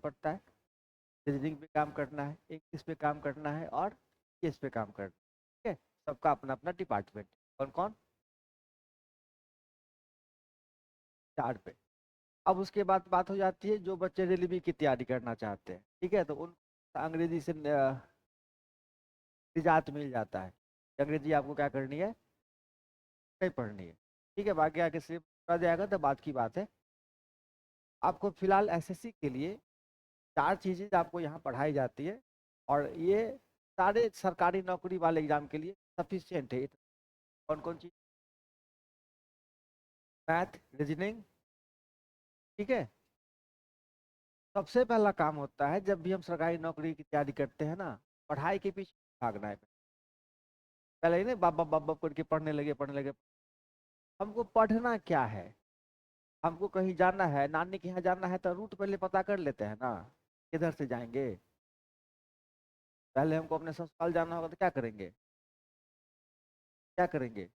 पड़ता है, रीजनिंग पे काम करना है, इंग्लिश पे काम करना है और केस पे काम करना है। ठीक है, सबका अपना अपना डिपार्टमेंट। कौन कौन? 4 पे। अब उसके बाद बात हो जाती है जो बच्चे रेलवे की तैयारी करना चाहते हैं, ठीक है, तो उन अंग्रेजी से निजात मिल जाता है। अंग्रेजी आपको क्या करनी है? नहीं पढ़नी है। ठीक है, बाकी आगे से पढ़ा जाएगा तो बात की बात है। आपको फिलहाल एसएससी के लिए 4 चीजें आपको यहाँ पढ़ाई जाती है, और ये सारे सरकारी नौकरी वाले एग्जाम के लिए सफिशियंट है। कौन कौन चीज? Math, reasoning. ठीक है, सबसे पहला काम होता है जब भी हम सरकारी नौकरी की तैयारी करते हैं ना, पढ़ाई के पीछे भागना है। पहले ही नहीं बाप बाप बाप बाप करके पढ़ने लगे पढ़ने लगे। हमको पढ़ना क्या है? हमको कहीं जाना है, नानी के यहाँ जाना है, तो रूट पहले पता कर लेते हैं ना, किधर से जाएंगे। पहले हमको अपने ससुराल जाना होगा तो क्या करेंगे? क्या करेंगे?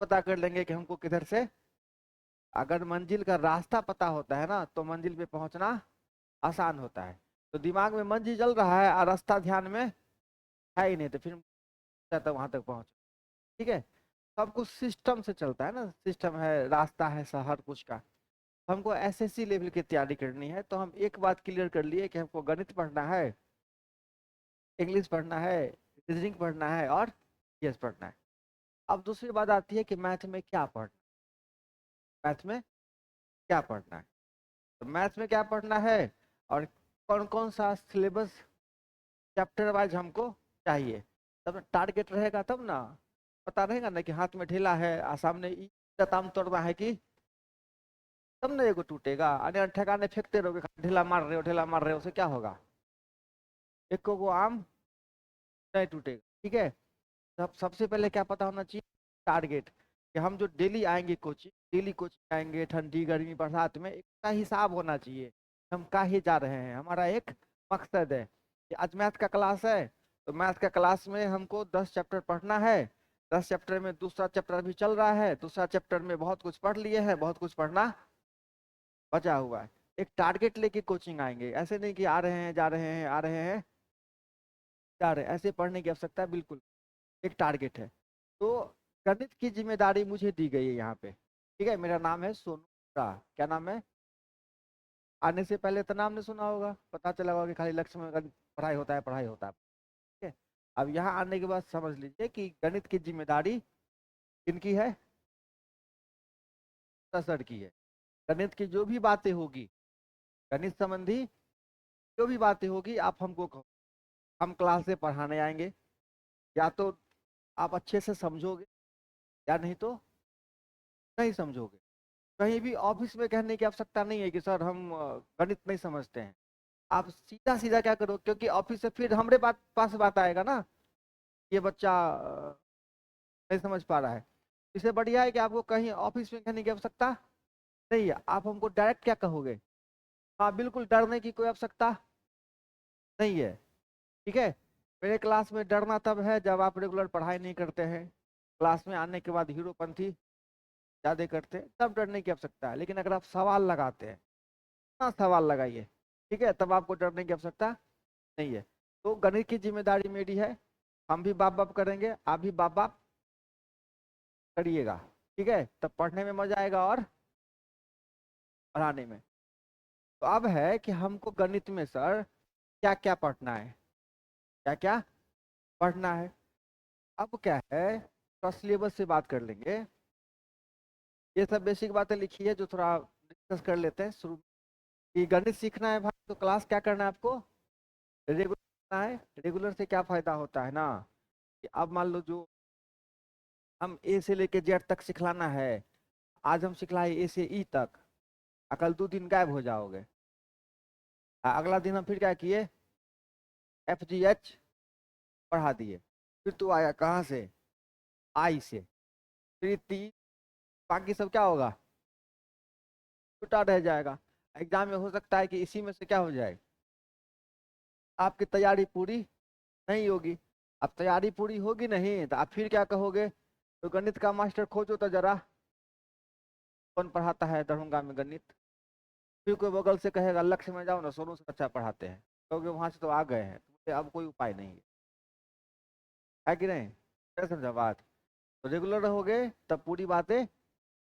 पता कर लेंगे कि हमको किधर से। अगर मंजिल का रास्ता पता होता है ना, तो मंजिल पे पहुंचना आसान होता है। तो दिमाग में मंजिल चल रहा है और रास्ता ध्यान में है ही नहीं, तो फिर तक वहां तक पहुंच। ठीक है, सब कुछ सिस्टम से चलता है ना, सिस्टम है, रास्ता है हर कुछ का। हमको एसएससी लेवल की तैयारी करनी है, तो हम एक बात क्लियर कर लिए कि हमको गणित पढ़ना है, इंग्लिश पढ़ना है, रीजनिंग पढ़ना है और जीएस पढ़ना है। अब दूसरी बात आती है कि मैथ में क्या पढ़ना। मैथ में क्या पढ़ना है? तो मैथ में क्या पढ़ना है और कौन कौन सा सिलेबस चैप्टर वाइज हमको चाहिए, तब टारगेट रहेगा, तब ना पता रहेगा ना कि हाथ में ढीला है और सामने ताम तोड़ना है कि, तब ना एगो टूटेगा। अरे ठेकाने फेंकते रहोगे, ढीला मार रहे हो ढीला मार रहे हो, उससे क्या होगा? एक को आम नहीं टूटेगा। ठीक है, सबसे पहले क्या पता होना चाहिए? टारगेट। कि हम जो डेली आएंगे कोचिंग, डेली कोचिंग आएंगे, ठंडी गर्मी बरसात में, एक का हिसाब होना चाहिए। हम काहे जा रहे हैं, हमारा एक मकसद है कि आज मैथ का क्लास है, तो मैथ का क्लास में हमको 10 चैप्टर पढ़ना है। 10 चैप्टर में दूसरा चैप्टर भी चल रहा है, दूसरा चैप्टर में बहुत कुछ पढ़ लिए हैं, बहुत कुछ पढ़ना बचा हुआ है। एक टारगेट लेके कोचिंग आएंगे, ऐसे नहीं कि आ रहे हैं जा रहे हैं, आ रहे हैं जा रहे हैं, ऐसे पढ़ने की आवश्यकता है बिल्कुल। एक टारगेट है। तो गणित की जिम्मेदारी मुझे दी गई है यहाँ पे। ठीक है, मेरा नाम है सोनू शाह। क्या नाम है? आने से पहले तो नाम नहीं सुना होगा, पता चला होगा कि खाली लक्ष्य में पढ़ाई होता है पढ़ाई होता है। ठीक है, अब यहाँ आने के बाद समझ लीजिए कि गणित की जिम्मेदारी किनकी है? सर की है। गणित की जो भी बातें होगी, गणित संबंधी जो भी बातें होगी, आप हमको कहो। हम क्लास से पढ़ाने आएंगे, या तो आप अच्छे से समझोगे या नहीं तो नहीं समझोगे। कहीं भी ऑफिस में कहने की आवश्यकता नहीं है कि सर हम गणित नहीं समझते हैं। आप सीधा सीधा क्या करो, क्योंकि ऑफिस से फिर हमारे पास बात आएगा ना, ये बच्चा नहीं समझ पा रहा है। इससे बढ़िया है कि आपको कहीं ऑफिस में कहने की आवश्यकता नहीं है, आप हमको डायरेक्ट क्या कहोगे। हाँ बिल्कुल, डरने की कोई आवश्यकता नहीं है। ठीक है, मेरे क्लास में डरना तब है जब आप रेगुलर पढ़ाई नहीं करते हैं, क्लास में आने के बाद हीरोपंथी ज्यादा करते हैं, तब डरने की आवश्यकता है। लेकिन अगर आप सवाल लगाते हैं, हाँ सवाल लगाइए, ठीक है, तब आपको डरने की आवश्यकता नहीं है। तो गणित की जिम्मेदारी मेरी है, हम भी बाप बाप करेंगे, आप भी बाप बाप करिएगा। ठीक है, तब पढ़ने में मजा आएगा और पढ़ाने में। तो अब है कि हमको गणित में सर क्या क्या पढ़ना है, क्या क्या पढ़ना है। अब क्या है, तो सिलेबस से बात कर लेंगे। ये सब बेसिक बातें लिखी है जो थोड़ा डिस्कस कर लेते हैं शुरू। कि गणित सीखना है भाई, तो क्लास क्या करना है आपको? रेगुलर करना है। रेगुलर से क्या फायदा होता है ना, कि अब मान लो जो हम ए से लेके जेड तक सिखलाना है, आज हम सिखलाए ए से ई तक, कल 2 दिन गायब हो जाओगे। अगला दिन हम फिर क्या किए, एफ जी एच पढ़ा दिए, फिर तू आया कहाँ से? आई से। फिर ती बाकी सब क्या होगा, छुट्टा रह जाएगा। एग्जाम में हो सकता है कि इसी में से क्या हो जाए, आपकी तैयारी पूरी नहीं होगी। अब तैयारी पूरी होगी नहीं तो आप फिर क्या कहोगे, तो गणित का मास्टर खोजो तो जरा, कौन पढ़ाता है दरभंगा में गणित? फिर कोई बगल से कहेगा लक्ष्य में जाओ ना, सोनू से अच्छा पढ़ाते हैं, क्योंकि वहां से तो आ गए हैं, तो अब कोई उपाय नहीं है कि नहीं? क्या समझा बात? तो रेगुलर रहोगे तब पूरी बातें,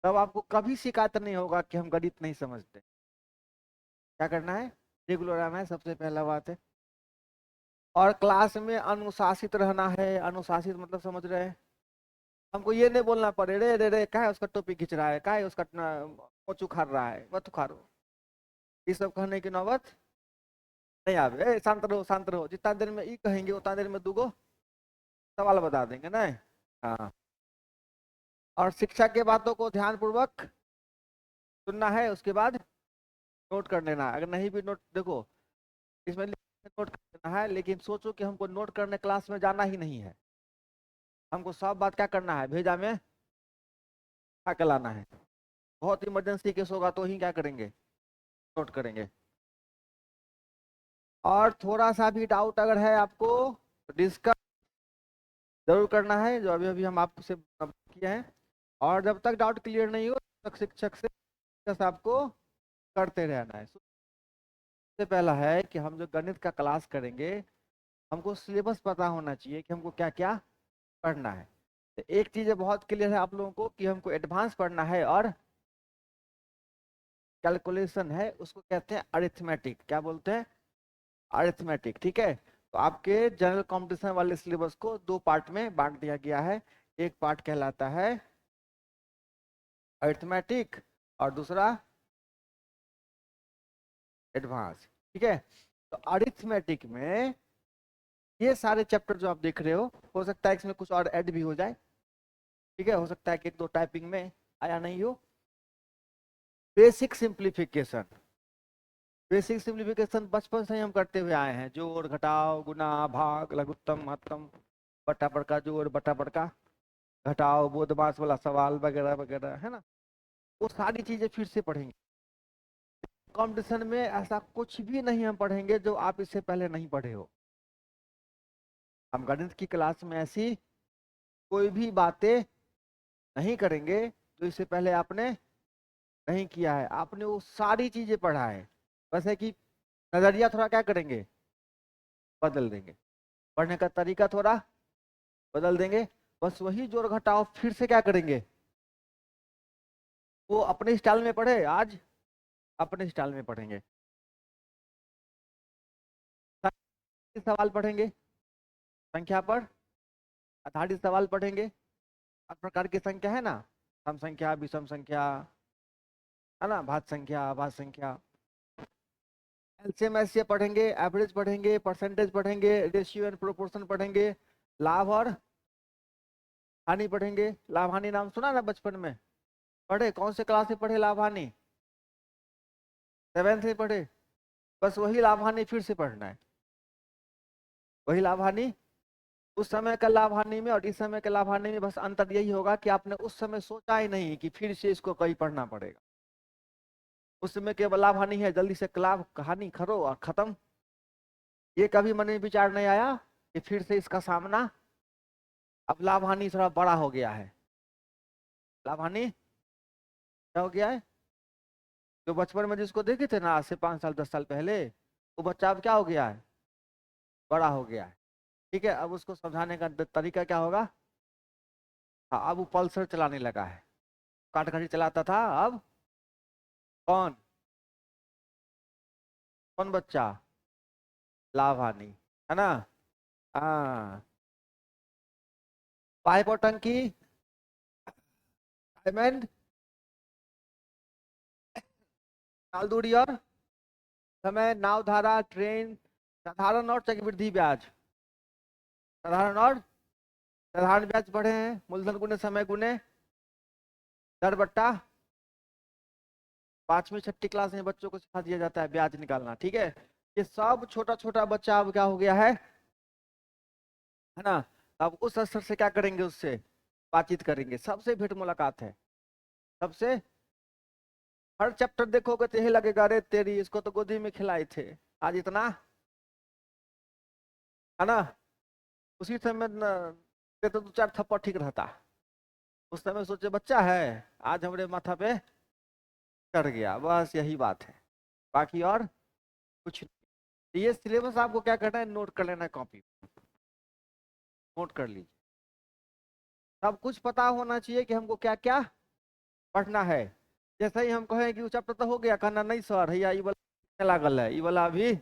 तब आपको कभी शिकायत नहीं होगा कि हम गणित नहीं समझते। क्या करना है? रेगुलर आना है, सबसे पहला बात है। और क्लास में अनुशासित रहना है। अनुशासित मतलब समझ रहे हैं? हमको ये नहीं बोलना पड़े रे रे रे क्या है उसका टोपी खींच रहा है, क्या है उसका पोच उखाड़ रहा है, मत उखाड़ो, ये सब कहने की नौबत नहीं आवे। शांत रहो शांत रहो, जितना देर में ई कहेंगे उतना देर में दूगो सवाल बता देंगे ना। हाँ। और शिक्षा के बातों को ध्यान पूर्वक सुनना है, उसके बाद नोट कर लेना। अगर नहीं भी नोट, देखो इसमें नोट कर लेना है, लेकिन सोचो कि हमको नोट करने क्लास में जाना ही नहीं है, हमको सब बात क्या करना है, भेजा में क्या लाना है। बहुत इमरजेंसी केस होगा तो ही क्या करेंगे, नोट करेंगे। और थोड़ा सा भी डाउट अगर है आपको, डिस्कस जरूर करना है, जो अभी अभी हम आपसे किए हैं। और जब तक डाउट क्लियर नहीं हो तब तक शिक्षक से discuss आपको करते रहना है। सबसे पहला है कि हम जो गणित का क्लास करेंगे, हमको सिलेबस पता होना चाहिए कि हमको क्या क्या पढ़ना है। तो एक चीज बहुत क्लियर है आप लोगों को कि हमको एडवांस पढ़ना है, और कैलकुलेशन है, उसको कहते हैं अरिथमेटिक। क्या बोलते हैं? अरिथमेटिक। ठीक है। तो आपके जनरल कंपटीशन वाले सिलेबस को दो पार्ट में बांट दिया गया है। एक पार्ट कहलाता है अरिथमेटिक और दूसरा एडवांस। ठीक है। तो अरिथमेटिक में ये सारे चैप्टर जो आप देख रहे हो सकता है इसमें कुछ और ऐड भी हो जाए। ठीक है, हो सकता है कि एक दो टाइपिंग में आया नहीं हो। बेसिक सिंप्लीफिकेशन, बेसिक सिंप्लीफिकेशन बचपन से ही हम करते हुए आए हैं। जोड़ घटाव गुना भाग लघुत्तम महत्तम, बटा बड़का जोड़ बटा बड़का घटाओ, बोधमास वाला सवाल वगैरह वगैरह, है ना? वो सारी चीजें फिर से पढ़ेंगे। कंपटीशन में ऐसा कुछ भी नहीं हम पढ़ेंगे जो आप इससे पहले नहीं पढ़े हो। हम गणित की क्लास में ऐसी कोई भी बातें नहीं करेंगे जो इससे पहले आपने नहीं किया है। आपने वो सारी चीजें पढ़ा है, बस है कि नजरिया थोड़ा क्या करेंगे, बदल देंगे, पढ़ने का तरीका थोड़ा बदल देंगे। बस वही जोड़ घटाओ फिर से क्या करेंगे, वो अपने स्टाइल में पढ़े, आज अपने स्टाइल में पढ़ेंगे। सवाल पढ़ेंगे, संख्या पर आधारित सवाल पढ़ेंगे। हर प्रकार की संख्या है ना, सम संख्या विषम संख्या, है ना, भाज्य संख्या अभाज्य संख्या। एलसीएम एससीएफ पढ़ेंगे, एवरेज पढ़ेंगे, परसेंटेज पढ़ेंगे, रेशियो एंड प्रोपोर्शन पढ़ेंगे, लाभ और हानि पढ़ेंगे। लाभ हानि नाम सुना ना बचपन में? पढ़े? कौन से क्लास में पढ़े लाभ हानि? 7th में पढ़े। बस वही लाभ हानि फिर से पढ़ना है। वही लाभ हानि, उस समय का लाभ हानि में और इस समय के लाभ हानि में बस अंतर यही होगा कि आपने उस समय सोचा ही नहीं कि फिर से इसको कहीं पढ़ना पड़ेगा। उस समय केवल लाभ हानि है, जल्दी से लाभ कहानी करो और खत्म। ये कभी मन में विचार नहीं आया कि फिर से इसका सामना, अब लाभ हानि थोड़ा बड़ा हो गया है। लाभ हानि क्या हो गया है? जो बचपन में जिसको देखे थे ना आज से 5 साल 10 साल पहले, वो बच्चा अब क्या हो गया है, बड़ा हो गया है। ठीक है, अब उसको समझाने का तरीका क्या होगा? हाँ, अब वो पल्सर चलाने लगा है। काटखड़ी चलाता था, अब कौन, कौन बच्चा? लाभ हानि, है ना? हाँ। पाइप और टंकी, डायमंड, नाल दूरी और समय, नाव धारा, ट्रेन, साधारण और चक्रवृद्धि ब्याज। साधारण और साधारण ब्याज पढ़े हैं, मूलधन गुने समय गुने दर बट्टा। 5वीं 6ठी क्लास में बच्चों को सिखा दिया जाता है ब्याज निकालना। ठीक है, ये सब छोटा छोटा बच्चा अब क्या हो गया है ना? अब उस स्तर से क्या करेंगे, उससे बातचीत करेंगे, सबसे भेंट मुलाकात है। सबसे हर चैप्टर देखोगे तो यही लगेगा अरे तेरी इसको तो गोदी में खिलाए थे, आज इतना, है ना? उसी समय तो 2 4 थप्पड़ ठीक रहता। उस समय सोचे बच्चा है, आज हमारे माथा पे चढ़ गया, बस यही बात है। बाकी और कुछ नहीं। ये सिलेबस आपको क्या करना है, नोट कर लेना है कॉपी, नोट कर लीजिए। सब कुछ पता होना चाहिए कि हमको क्या क्या पढ़ना है। जैसे ही हम कहें कि वो चैप्टर तो हो गया, कहना नहीं सर भैया ये वाला लागल है, ये वाला अभी।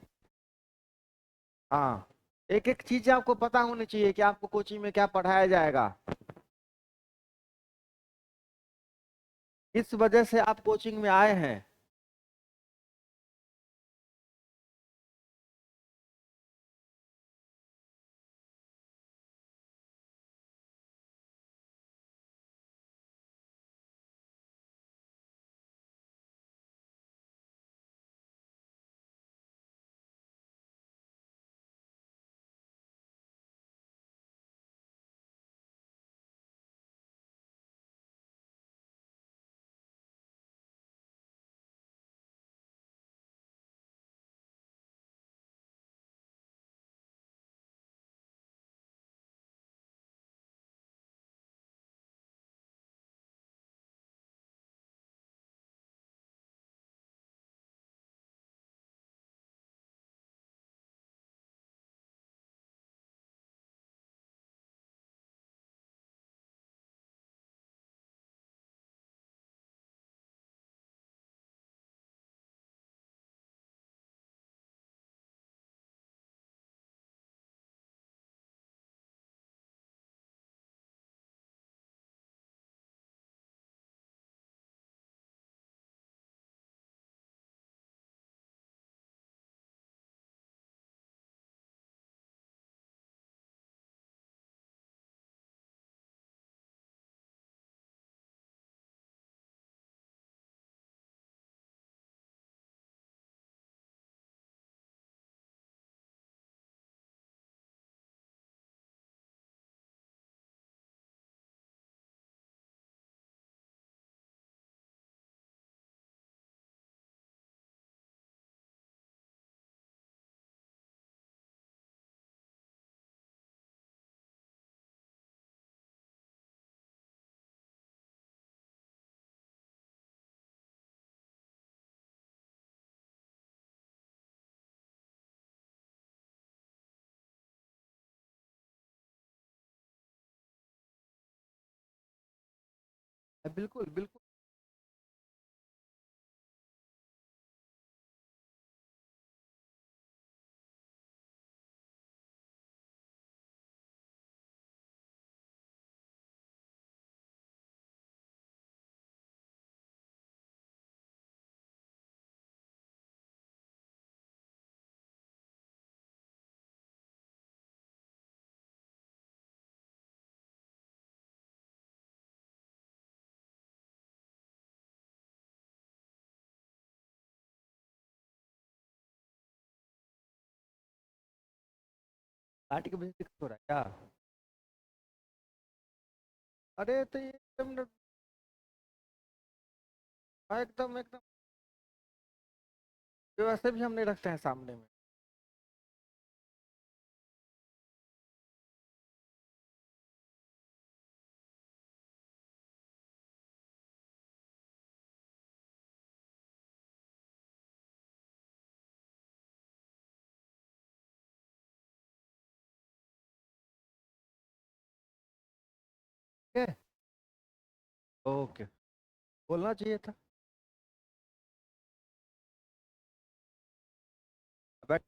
हाँ, एक एक चीज आपको पता होनी चाहिए कि आपको कोचिंग में क्या पढ़ाया जाएगा, किस वजह से आप कोचिंग में आए हैं। बिल्कुल बिल्कुल। पार्टी की वजह से दिक्कत हो रहा है क्या? अरे तो ये एकदम एकदम वैसे भी हम नहीं रखते हैं सामने में। ठीक है। ओके। बोलना चाहिए था। बैठ।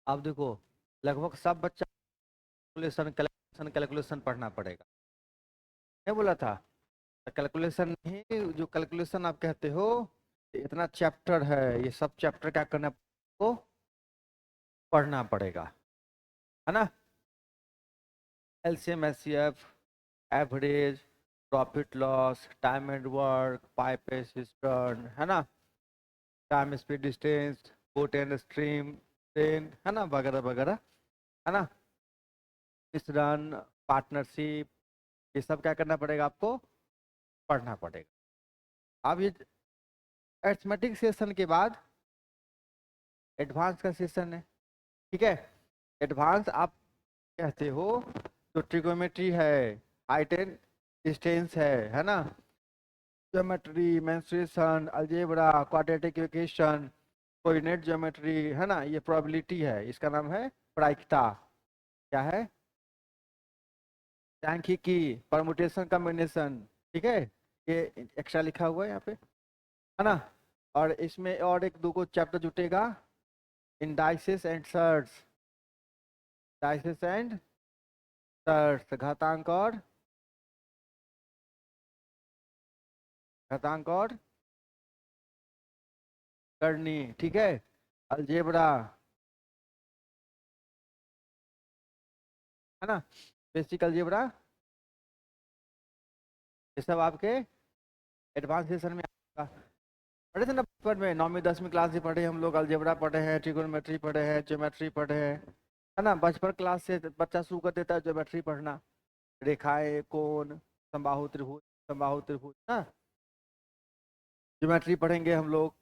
अब देखो, लगभग सब बच्चा कैलकुलेशन कैलकुलेशन कैलकुलेशन पढ़ना पड़ेगा। नहीं बोला था? कैलकुलेशन नहीं, जो कैलकुलेशन आप कहते हो, इतना चैप्टर है, ये सब चैप्टर क्या करना को पढ़ना पड़ेगा, है ना? LCM, HCF, average, profit loss, time and work, pipe cistern, है ना? Time speed distance, boat and stream, train, है ना, वगैरह वगैरह, है ना? मिश्रण, पार्टनरशिप, ये सब क्या करना पड़ेगा आपको, पढ़ना पड़ेगा। अब ये अरिथमेटिक सेशन के बाद एडवांस का सेशन है, ठीक है? एडवांस आप कहते हो जो ट्रिगोमेट्री है, हाइट एंड डिस्टेंस है ना, geometry, mensuration, algebra, quadratic equation, coordinate geometry, है ना, ये प्रोबेबिलिटी है, इसका नाम है प्रायिकता। क्या है? सांख्यिकी, परमुटेशन कॉम्बिनेशन, ठीक है? ये एक्स्ट्रा लिखा हुआ है यहाँ पे, है ना? और इसमें और एक दो को चैप्टर जुटेगा, इंडाइसिस एंड सर्ट्स, डाइसिस एंड सर्ट्स, घातांक और करनी, ठीक है? अलजेब्रा, है ना, बेसिक अलजेब्रा, ये सब आपके एडवांस सेशन में आएगा। पढ़े थे ना बचपन में, 9वीं 10वीं क्लास से पढ़े हम लोग, अलजेब्रा पढ़े हैं, ट्रिगोनोमेट्री पढ़े हैं, ज्योमेट्री पढ़े हैं, है ना? बचपन क्लास से बच्चा शुरू कर देता है ज्योमेट्री पढ़ना, रेखाएं, कोण, समबाहु त्रिभुज, समबाहु त्रिभुज ना, ज्योमेट्री पढ़ेंगे हम लोग।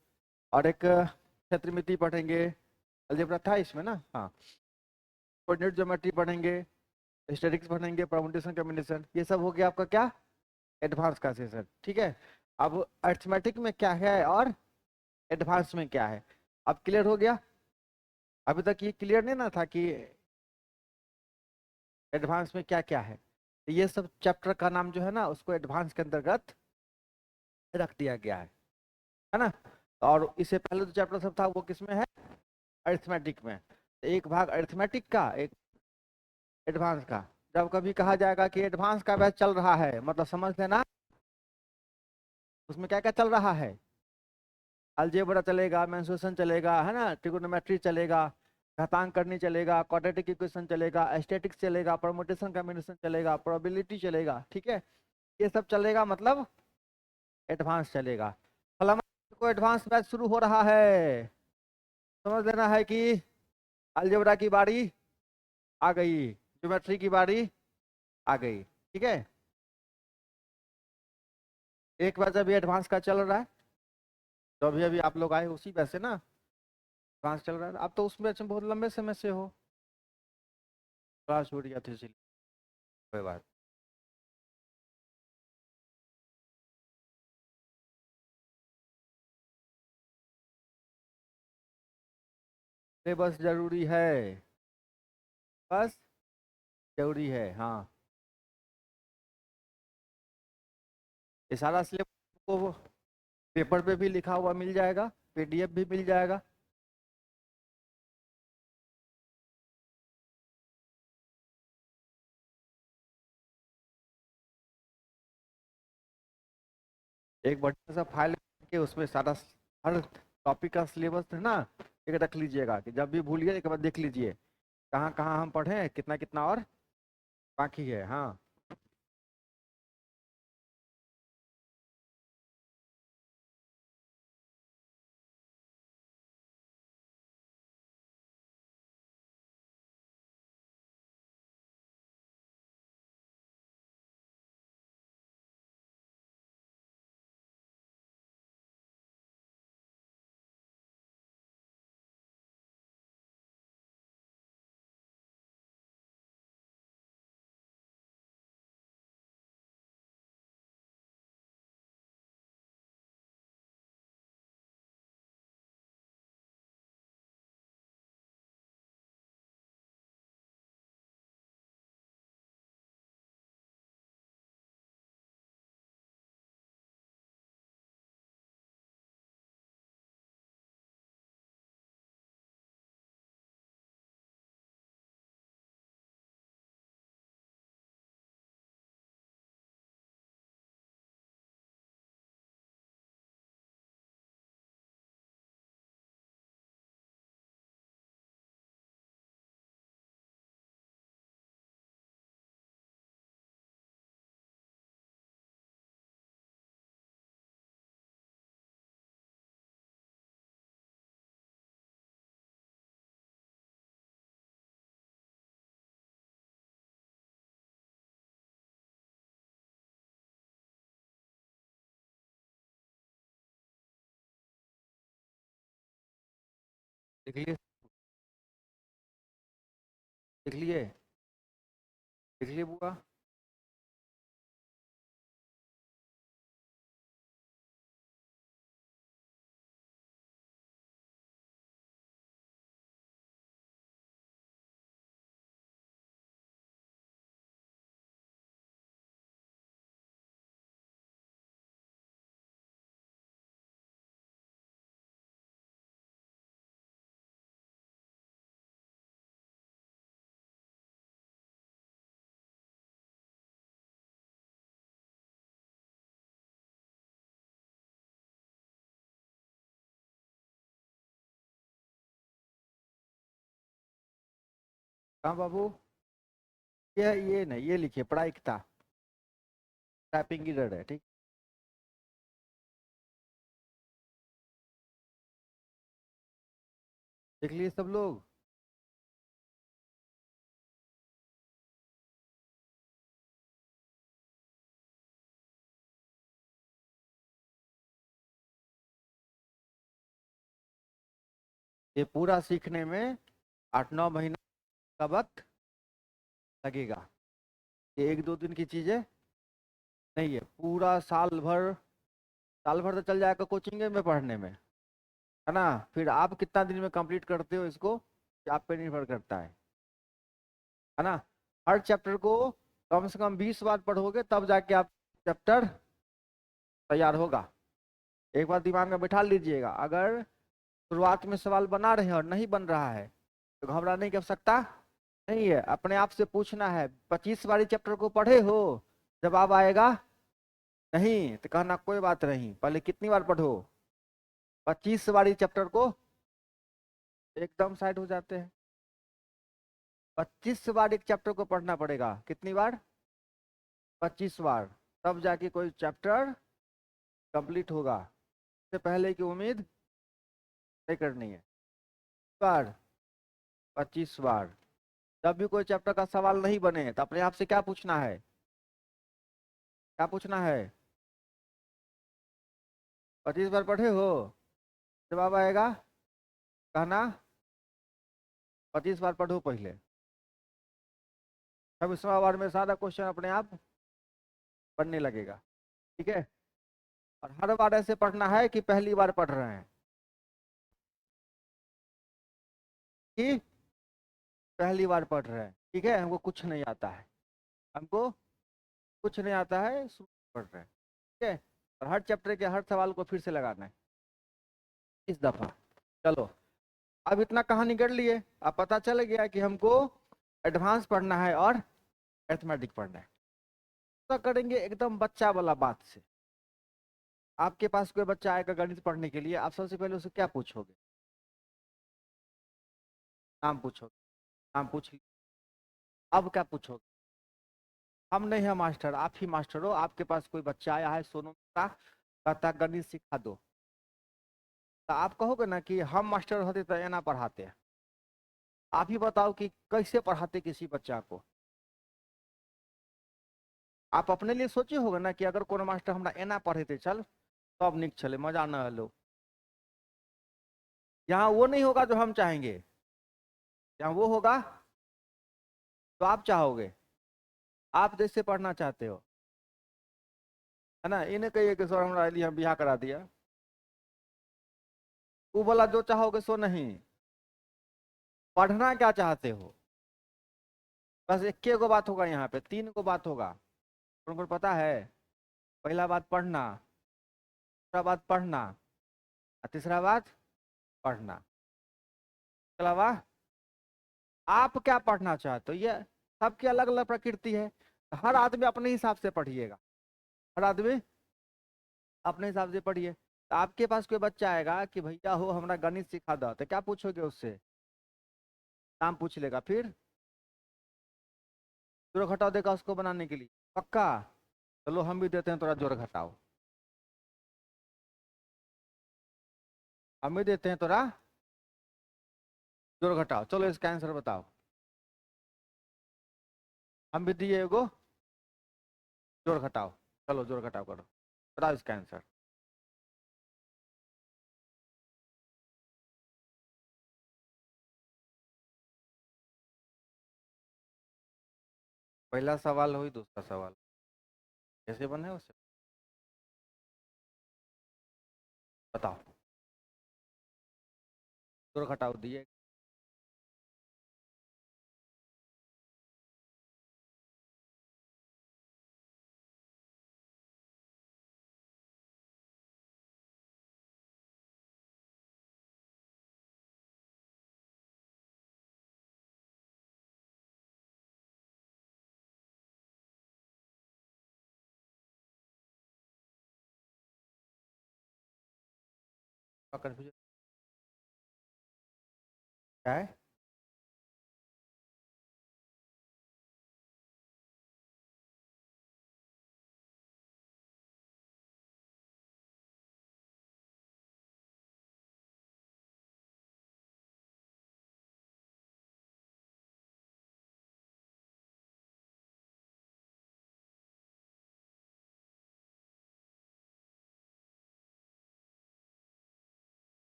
और एक क्षेत्रमिति पढ़ेंगे, अलजेब्रा था इसमें ना, हाँ। कोऑर्डिनेट ज्योमेट्री पढ़ेंगे, स्टैटिक्स पढ़ेंगे, परम्यूटेशन कॉम्बिनेशन, ये सब हो गया आपका क्या, एडवांस का सेशन, ठीक है? अब अरिथमेटिक में क्या है और एडवांस में क्या है, अब क्लियर हो गया? अभी तक ये क्लियर नहीं ना था कि एडवांस में क्या क्या है? तो ये सब चैप्टर का नाम जो है ना, उसको एडवांस के अंतर्गत रख दिया गया है ना? और इससे पहले जो चैप्टर सब था वो किसमें है, अरिथमेटिक में। तो एक भाग अरिथमेटिक का, एक एडवांस का। जब कभी कहा जाएगा कि एडवांस का बैच चल रहा है, मतलब समझ लेना उसमें क्या क्या चल रहा है, अलजेब्रा चलेगा, मेंसुरेशन चलेगा, है ना, ट्रिगोनोमेट्री चलेगा, घातांक करनी चलेगा, क्वाड्रेटिक इक्वेशन चलेगा, स्टैटिक्स चलेगा, परमुटेशन कॉम्बिनेशन चलेगा, प्रोबेबिलिटी चलेगा, ठीक है? ये सब चलेगा, मतलब एडवांस चलेगा। फलाना को एडवांस बैच शुरू हो रहा है, समझ लेना है कि अलजेब्रा की बारी आ गई, ज्योमेट्री की बारी आ गई, ठीक है? एक बैच अभी एडवांस का चल रहा है, तो अभी अभी आप लोग आए उसी बैच से ना, एडवांस चल रहा है। आप तो उस बैच में बहुत लंबे समय से हो, क्लास छूट गया था इसलिए, कोई बात। बस जरूरी है, बस जरूरी है, हाँ। ये सारा सिलेबस को पेपर पे भी लिखा हुआ मिल जाएगा, पीडीएफ भी मिल जाएगा। एक बढ़िया सा फाइल के उसमें सारा हर टॉपिक का सिलेबस है ना, एक रख लीजिएगा कि जब भी भूलिए एक बार देख लीजिए कहाँ कहाँ हम पढ़े हैं, कितना कितना और बाकी है, हाँ। देख लिए, देख लिए, देख लिए बुआ। कहाँ बाबू? ये नहीं, ये लिखिए प्रायिकता, टाइपिंग की एरर है, ठीक। देख लिए सब लोग? ये पूरा सीखने में 8-9 महीना का वक्त लगेगा। ये 1-2 दिन की चीजें नहीं है, पूरा साल भर, साल भर तो चल जाएगा कोचिंग में पढ़ने में, है ना। फिर आप कितना दिन में कंप्लीट करते हो इसको, ये आप पे निर्भर करता है ना। हर चैप्टर को कम से कम 20 बार पढ़ोगे तब जाके आप चैप्टर तैयार होगा। एक बार दिमाग में बैठा लीजिएगा, अगर शुरुआत में सवाल बना रहे हैं और नहीं बन रहा है तो घबराने की आवश्यकता नहीं है। अपने आप से पूछना है, 25 बारी चैप्टर को पढ़े हो? जवाब आएगा नहीं तो कहना कोई बात नहीं, पहले कितनी बार पढ़ो? 25 बारी चैप्टर को, एकदम साइड हो जाते हैं। 25 बार एक चैप्टर को पढ़ना पड़ेगा, कितनी बार? 25 बार, तब जाके कोई चैप्टर कंप्लीट होगा। इससे पहले की उम्मीद नहीं करनी है। बार, 25 बार। जब भी कोई चैप्टर का सवाल नहीं बने तो अपने आप से क्या पूछना है, क्या पूछना है? 25 बार पढ़े हो? जवाब आएगा, कहना 25 बार पढ़ो पहले। 26वां बार में सारा क्वेश्चन अपने आप पढ़ने लगेगा, ठीक है। और हर बार ऐसे पढ़ना है कि पहली बार पढ़ रहे हैं, कि पहली बार पढ़ रहे हैं, ठीक है। हमको कुछ नहीं आता है, हमको कुछ नहीं आता है, शुरू पढ़ रहे हैं, ठीक है। और हर चैप्टर के हर सवाल को फिर से लगाना है इस दफा। चलो, अब इतना कहानी कर लिए, अब पता चल गया कि हमको एडवांस पढ़ना है और मैथमेटिक पढ़ना है। तो करेंगे एकदम बच्चा वाला बात से। आपके पास कोई बच्चा आएगा गणित पढ़ने के लिए, आप सबसे पहले उसे क्या पूछोगे? नाम पूछोगे, नाम पूछ लिया। अब क्या पूछोगे? हम नहीं है मास्टर, आप ही मास्टर हो। आपके पास कोई बच्चा आया है, सोनू का, कहता गणित सिखा दो, तो आप कहोगे ना कि हम मास्टर होते तो ना पढ़ाते हैं। आप ही बताओ कि कैसे पढ़ाते किसी बच्चा को। आप अपने लिए सोचे होगे ना कि अगर कोनो मास्टर हमरा एना पढ़ेते चल तब निक चले, मजा न हलो। यहाँ वो नहीं होगा जो हम चाहेंगे, यहाँ वो होगा तो आप चाहोगे, आप जैसे पढ़ना चाहते हो, है ना। इन्हें कहिए कि सर हमारा लिए बियाह करा दिया, वो बोला जो चाहोगे सो नहीं। पढ़ना क्या चाहते हो, बस एक गो बात होगा, यहाँ पे 3 गो बात होगा, तुमको पता है? पहला बात पढ़ना, दूसरा बात पढ़ना, और तीसरा बात पढ़ना। इसके अलावा आप क्या पढ़ना चाहते हो, ये सबकी अलग अलग प्रकृति है। हर आदमी अपने हिसाब से पढ़िएगा, हर आदमी अपने हिसाब से पढ़िए। तो आपके पास कोई बच्चा आएगा कि भैया हो हमारा गणित सिखा दो, तो क्या पूछोगे उससे? नाम पूछ लेगा, फिर जोड़ घटाओ देगा उसको बनाने के लिए, पक्का? चलो हम भी देते हैं थोड़ा जोड़ घटाओ, हम भी देते हैं थोड़ा जोड़ घटाओ। चलो इसका आंसर बताओ। हम भी दिए एगो जोड़ घटाओ, चलो जोड़ घटाओ करो, बताओ इसका आंसर। पहला सवाल हुई, दूसरा सवाल कैसे बने उससे बताओ। जोड़ घटाव दिए। कंफ्यूजन क्या है?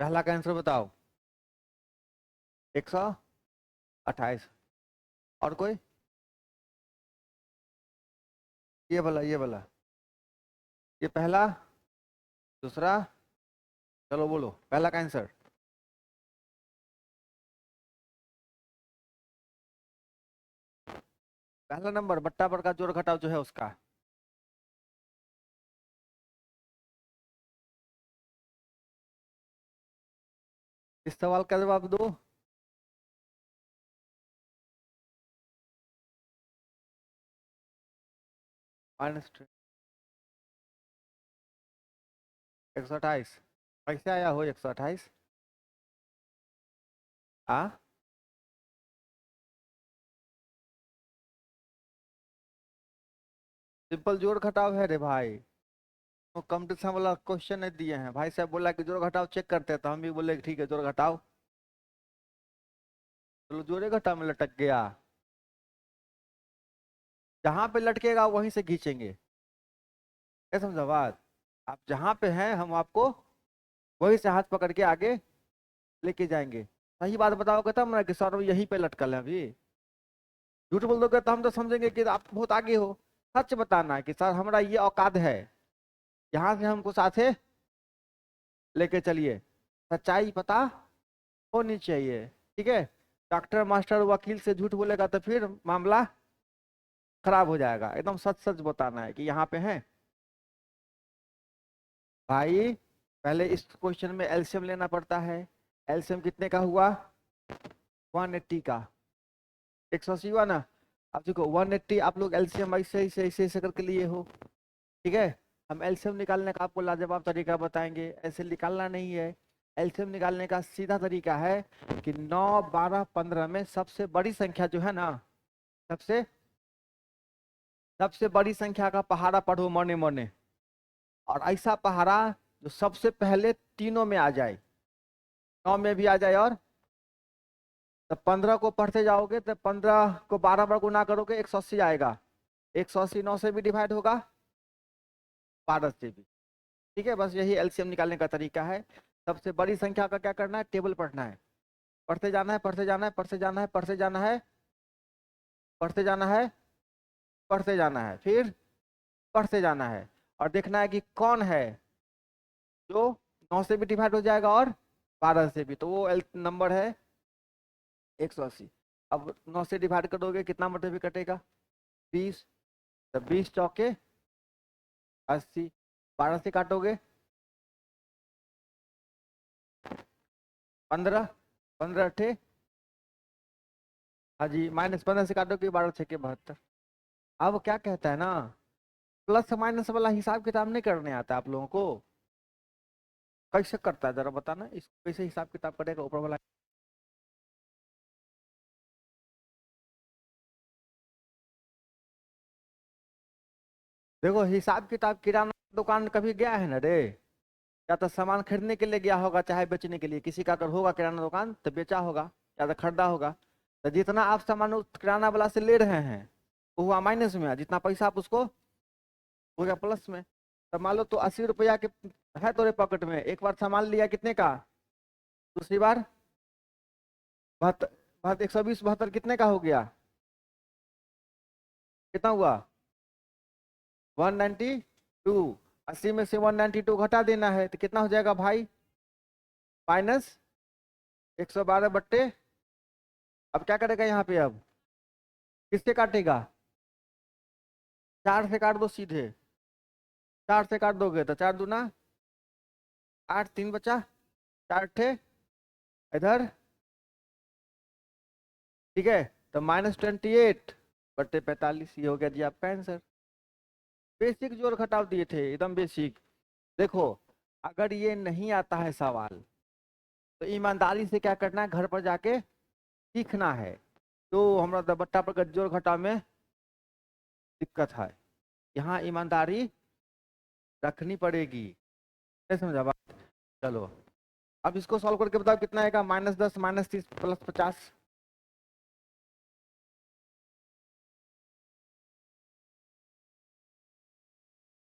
पहला का आंसर बताओ। 128। और कोई? ये वाला ये पहला, दूसरा। चलो बोलो पहला का आंसर। पहला नंबर बट्टा पर का जोड़ घटाव जो है उसका। इस सवाल का जवाब दो। माइनस 128। कैसे आया हो 128? हाँ, सिंपल जोड़ घटाव है रे भाई। वो कंपटीशन वाला क्वेश्चन नहीं दिए हैं। भाई साहब बोला कि जोड़ घटाव चेक करते हैं, तो हम भी बोले कि ठीक है जोड़ घटाव। चलो जोड़े घटाव में लटक गया। जहां पे लटकेगा वहीं से खींचेंगे। क्या समझा बात? आप जहां पे हैं हम आपको वहीं से हाथ पकड़ के आगे लेके जाएंगे। सही बात बताओगे तब ना कि सर यहीं पे लटकल है अभी। झूठ बोल दोगे तो हम तो समझेंगे कि आप बहुत आगे हो। सच बताना है कि सर हमारा ये औकात है, यहाँ से हमको साथे लेके चलिए। सच्चाई पता होनी चाहिए। ठीक है। डॉक्टर मास्टर वकील से झूठ बोलेगा तो फिर मामला खराब हो जाएगा। एकदम सच सच बताना है कि यहाँ पे है। भाई पहले इस क्वेश्चन में एलसीएम लेना पड़ता है। एलसीएम कितने का हुआ? 180 का। 180 हुआ ना। अब देखो 180 आप लोग एलसीएम ऐसे करके लिए हो। ठीक है। हम एलसीएम निकालने का आपको लाजवाब तरीका बताएंगे। ऐसे निकालना नहीं है। एलसीएम निकालने का सीधा तरीका है कि 9, 12, 15 में सबसे बड़ी संख्या जो है ना, सबसे सबसे बड़ी संख्या का पहाड़ा पढ़ो मने मने। और ऐसा पहाड़ा जो सबसे पहले तीनों में आ जाए, 9 में भी आ जाए। और तब 15 को पढ़ते जाओगे तो 15 को 12 बार गुना करोगे 180 आएगा। 180 9 से भी डिवाइड होगा, 12 से भी। ठीक है। बस यही एलसीएम निकालने का तरीका है। सबसे बड़ी संख्या का क्या करना है? टेबल पढ़ना है। पढ़ते जाना है, पढ़ते जाना है, पढ़ते जाना है, पढ़ते जाना है, पढ़ते जाना है, पढ़ते जाना है, फिर पढ़ते जाना है। और देखना है कि कौन है जो 9 से भी डिवाइड हो जाएगा और 12 से भी। तो वो नंबर है 180। अब 9 से डिवाइड करोगे कितना मतलब भी कटेगा? 20। तो 20 चौके 80। 12 से काटोगे 15। 15 अठे, हाँ जी, -15 से काटोगे 12 छके 72। अब क्या कहता है ना प्लस माइनस वाला हिसाब किताब नहीं करने आता आप लोगों को? कैसे करता है जरा बताना, इसको कैसे हिसाब किताब करेगा ऊपर वाला? देखो हिसाब किताब किराना दुकान कभी गया है ना रे? या तो सामान खरीदने के लिए गया होगा चाहे बेचने के लिए, किसी का अगर होगा किराना दुकान तो बेचा होगा या तो खरीदा होगा। तो जितना आप सामान उस किराना वाला से ले रहे हैं वो हुआ माइनस में, जितना पैसा आप उसको हो गया प्लस में। तो मान लो तो 80 रुपया के है तेरे पॉकेट में, एक बार सामान लिया कितने का, दूसरी बार 72, 120 72 कितने का हो गया, कितना हुआ 192। 80 में से 192 घटा देना है तो कितना हो जाएगा भाई, माइनस 112 बट्टे। अब क्या करेगा यहाँ पे, अब किससे काटेगा, 4 से काट दो सीधे, 4 से काट दोगे तो 4 दूना 8, 3 बचा, 4 ठे इधर, ठीक है। तो -28/45 ये हो गया जी आपका आंसर। बेसिक जोड़ घटाव दिए थे एकदम बेसिक। देखो अगर ये नहीं आता है सवाल तो ईमानदारी से क्या करना है, घर पर जाके सीखना है। तो हमारा बट्टा पर जोड़ घटाव में दिक्कत है, यहाँ ईमानदारी रखनी पड़ेगी। नहीं समझा बात? चलो अब इसको सॉल्व करके बताओ कितना आएगा, -10 -30 +50।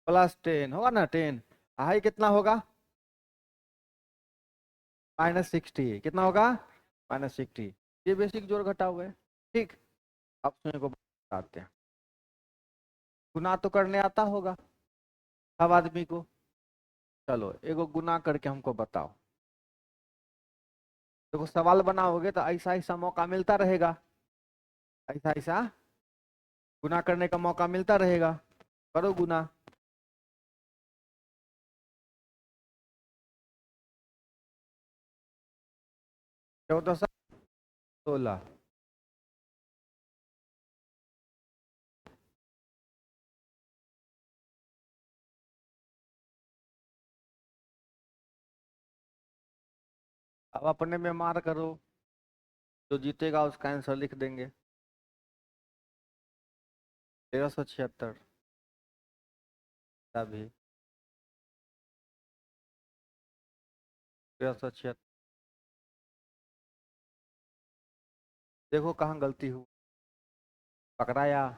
+10 होगा ना, 10 हाई कितना होगा, -60 कितना होगा, -60। ये बेसिक जोड़ घटाव है। ठीक, अब सुने को बताते हैं। गुना तो करने आता होगा सब आदमी को, चलो एगो गुना करके हमको बताओ। देखो सवाल बनाओगे तो ऐसा ऐसा मौका मिलता रहेगा, ऐसा ऐसा गुना करने का मौका मिलता रहेगा। करो गुना। 14 16। अब अपने में मार करो, जो जीतेगा उसका आंसर लिख देंगे। 1376 अभी 1376। देखो कहाँ गलती हुई, पकड़ाया।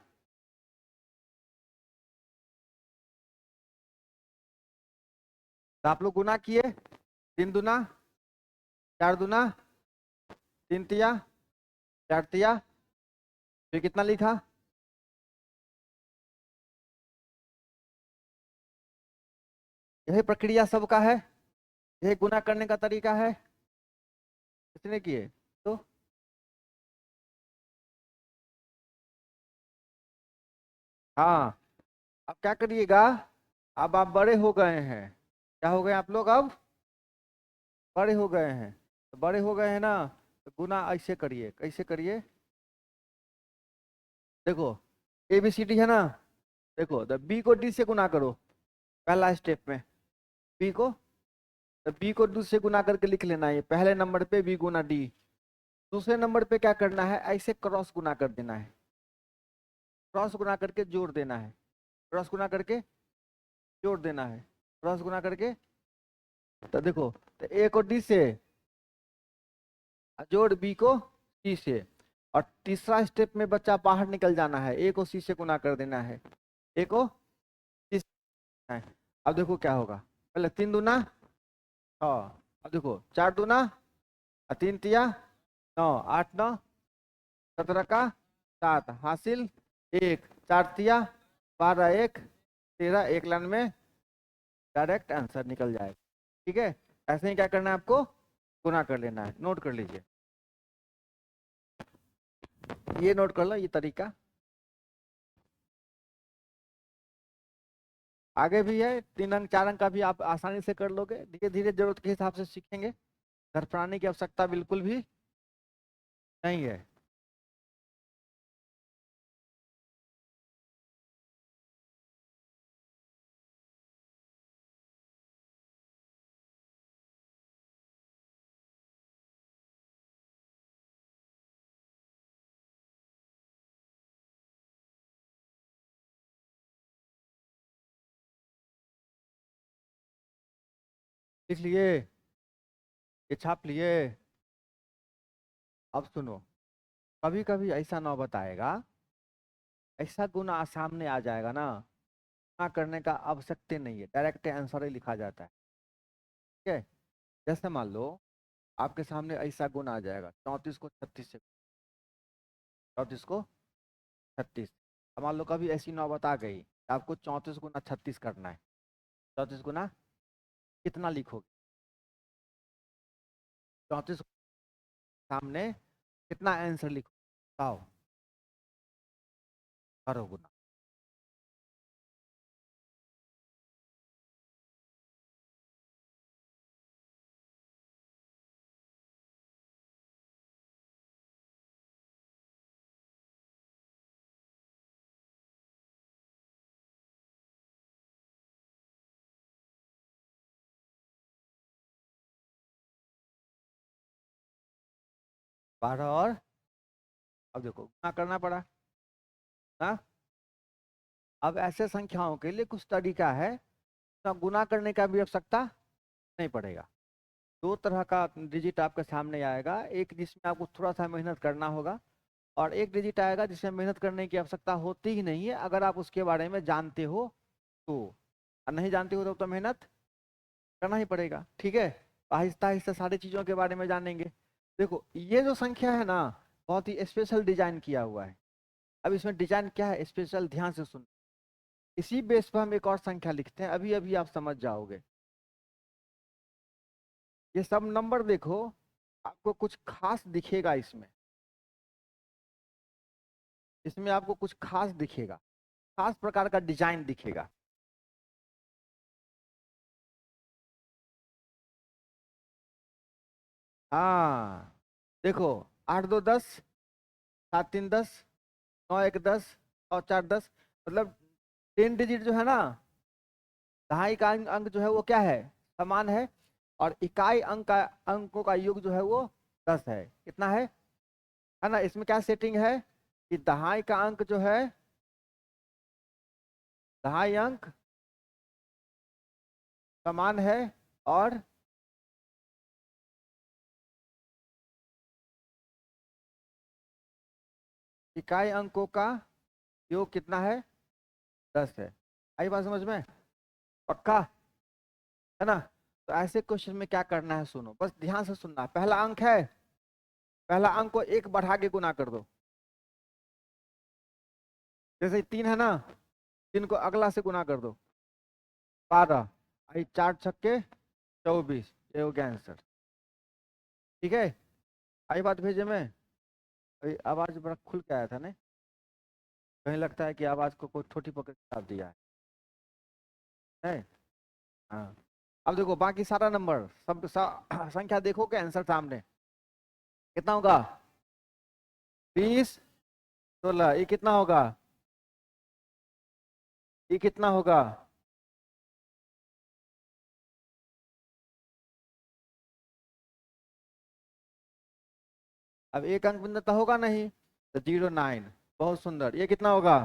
तो आप लोग गुना किए, 3 दूना 4 दूना 3 तिया 4 तिया, फिर कितना लिखा, यही प्रक्रिया सबका है, यही गुना करने का तरीका है। किसने किए तो हाँ। अब क्या करिएगा, अब आप बड़े हो गए हैं, क्या हो गए आप लोग, अब बड़े हो गए हैं। तो बड़े हो गए हैं ना, तो गुना ऐसे करिए, कैसे करिए, देखो ABCD है ना, देखो द बी को डी से गुना करो पहला स्टेप में, बी को, तो बी को डी से गुना करके लिख लेना है पहले नंबर पे बी गुना डी। दूसरे नंबर पे क्या करना है, ऐसे क्रॉस गुना कर देना है, क्रॉस गुना करके जोड़ देना है, क्रॉस गुना करके जोड़ देना है, क्रॉस गुना करके। तो देखो, तो ए को डी से जोड़ बी को सी से, और तीसरा स्टेप में बच्चा बाहर निकल जाना है, ए को सी से गुना कर देना है, ए को सी से है। अब देखो क्या होगा, पहले 3 दूना 6, अब देखो 4 दूना 3 तिया 9, 8 9 17 का 7 हासिल 1, 4 तिया 12 1 13, एक लाइन में डायरेक्ट आंसर निकल जाएगा। ठीक है, ऐसे ही क्या करना है आपको, गुना कर लेना है, नोट कर लीजिए, ये नोट कर लो ये तरीका। आगे भी है, 3 अंक 4 अंक का भी आप आसानी से कर लोगे, धीरे धीरे जरूरत के हिसाब से सीखेंगे, घर पर आने की आवश्यकता बिल्कुल भी नहीं है। लिख लिए? ये छाप लिए? अब सुनो, कभी कभी ऐसा नौबत आएगा, ऐसा गुना सामने आ जाएगा ना, गुना करने का आवश्यकता नहीं है, डायरेक्ट आंसर ही लिखा जाता है। ठीक है? जैसे मान लो आपके सामने ऐसा गुण आ जाएगा, 34 को 36 से, 34 को 36। अब मान लो कभी ऐसी नौबत आ गई, आपको 34 गुना 36 करना है, 34 गुना कितना लिखोगे? 34 सामने कितना आंसर लिखो, बताओ, करो गुना। बारह और, अब देखो गुना करना पड़ा ना। अब ऐसे संख्याओं के लिए कुछ तरीका है, ना गुना करने का भी आवश्यकता नहीं पड़ेगा। दो तरह का डिजिट आपके सामने आएगा, एक जिसमें आपको थोड़ा सा मेहनत करना होगा, और एक डिजिट आएगा जिसमें मेहनत करने की आवश्यकता होती ही नहीं है, अगर आप उसके बारे में जानते हो तो। और नहीं जानते हो तो मेहनत करना ही पड़ेगा। ठीक है? आहिस्ता आहिस्ता सारी चीजों के बारे में जानेंगे। देखो ये जो संख्या है ना, बहुत ही स्पेशल डिजाइन किया हुआ है। अब इसमें डिजाइन क्या है स्पेशल, ध्यान से सुन। इसी बेस पर हम एक और संख्या लिखते हैं, अभी अभी आप समझ जाओगे। ये सब नंबर देखो, आपको कुछ खास दिखेगा इसमें, इसमें आपको कुछ खास दिखेगा, खास प्रकार का डिजाइन दिखेगा। हाँ, देखो, 8 2 10, 7 3 10, 9 1 10, और 4 10, मतलब 10 डिजिट जो है ना, दहाई का अंक जो है वो क्या है, समान है, और इकाई अंक का, अंकों का योग जो है वो 10 है। कितना है ना? इसमें क्या सेटिंग है कि दहाई का अंक जो है, दहाई अंक समान है, और इकाई अंकों का योग कितना है, 10 है। आई बात समझ में? पक्का है ना? तो ऐसे क्वेश्चन में क्या करना है, सुनो, बस ध्यान से सुनना। पहला अंक है, पहला अंक को एक बढ़ा के गुना कर दो। जैसे 3 है ना, 3 को अगला से गुना कर दो, 12। आई 4 छक्के 24, ये हो गया आंसर। ठीक है? आई बात भेजे में? अभी आवाज बड़ा खुल के आया था ना, कहीं लगता है कि आवाज को कोई छोटी पकड़ के दाब दिया है। हाँ। अब देखो बाकी सारा नंबर सब संख्या देखो के आंसर सामने कितना होगा, 20 16, ये कितना होगा, ये कितना होगा, अब एक अंक भिन्नता होगा नहीं, तो 0 9। बहुत सुंदर, ये कितना होगा,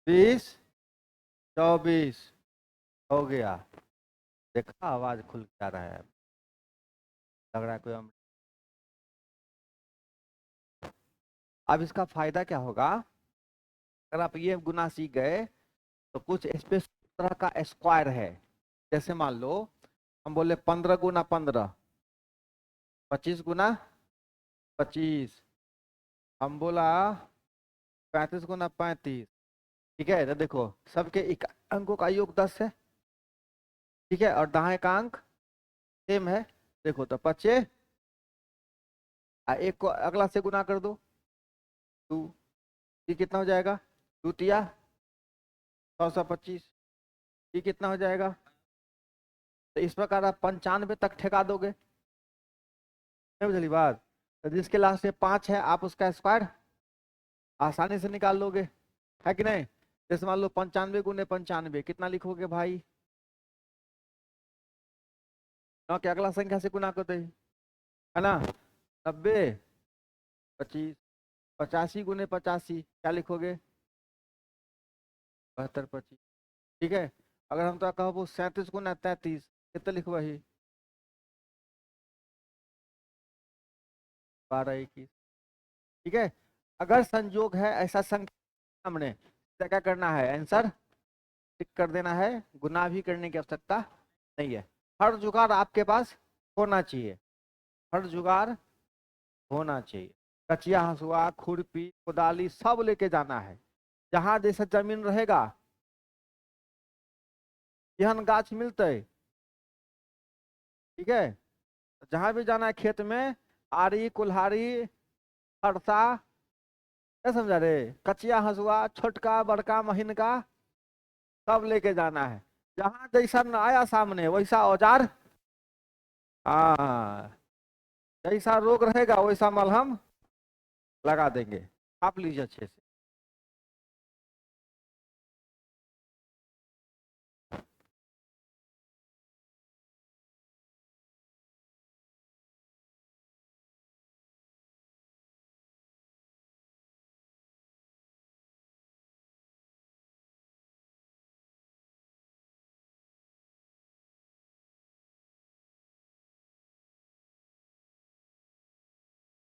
20 24, हो गया। देखा आवाज खुल के आ रहा है, लग रहा है कोई अब इसका फायदा क्या होगा, अगर आप ये गुना सीख गए तो कुछ स्पेशल तरह का स्क्वायर है। जैसे मान लो हम बोले 15 गुना 15, 25 गुना 25, हम बोला 35 गुना 35। ठीक है? तो देखो सबके अंकों का योग 10 है। ठीक है? और दाएं का अंक सेम है। देखो तो 25, एक को अगला से गुना कर दो, 2, ये कितना हो जाएगा, 2 तिया 125, ये कितना हो जाएगा। तो इस प्रकार आप 95 तक ठेका दोगे। नहीं बुझली बात? तो जिसके लास्ट में 5 है, आप उसका स्क्वायर आसानी से निकाल लोगे, है कि नहीं? जैसे मान लो 95 गुने 95, कितना लिखोगे भाई, 9 के अगला संख्या से गुना कर दे, है ना? 90 25, 85 गुने 85, क्या लिखोगे, 72 25। ठीक है? अगर हम तो कहबो 37 गुना 33 कितने लिखबही? 12 21। ठीक है। अगर संयोग है ऐसा संख्या सामने तो क्या करना है, आंसर टिक कर देना है, गुना भी करने की आवश्यकता नहीं है। हर जुगाड़ आपके पास होना चाहिए, हर जुगाड़ होना चाहिए। कचिया हंसुआ खुरपी कुदाली सब लेके जाना है। जहां जैसा जमीन रहेगा एहन गाछ मिलते। ठीक है। जहां भी जाना है खेत में, आरी कुल्हाड़ी फरसा, क्या समझा रे, कचिया हंसुआ छोटका बड़का महीन का सब लेके जाना है। जहां जैसा न आया सामने वैसा औजार, हाँ, जैसा रोग रहेगा वैसा मलहम लगा देंगे। आप लीजिए अच्छे से।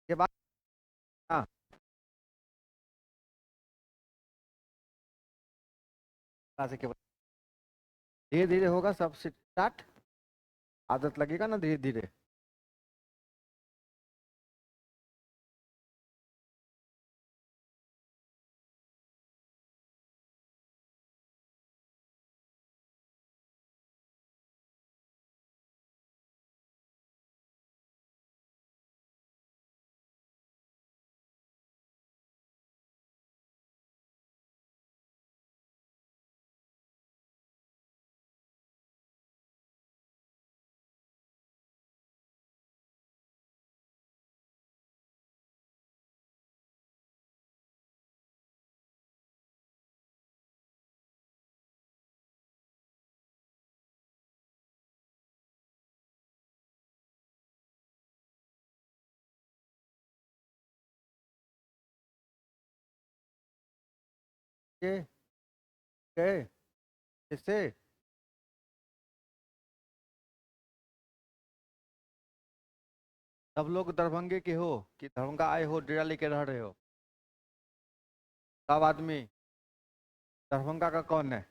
के बाद, हाँ, के बाद धीरे धीरे होगा सब स्टार्ट, आदत लगेगा ना धीरे धीरे। के के इससे सब लोग दरभंगे के हो कि दरभंगा आए हो डेरा लेके रह रहे हो? सब आदमी दरभंगा का कौन है?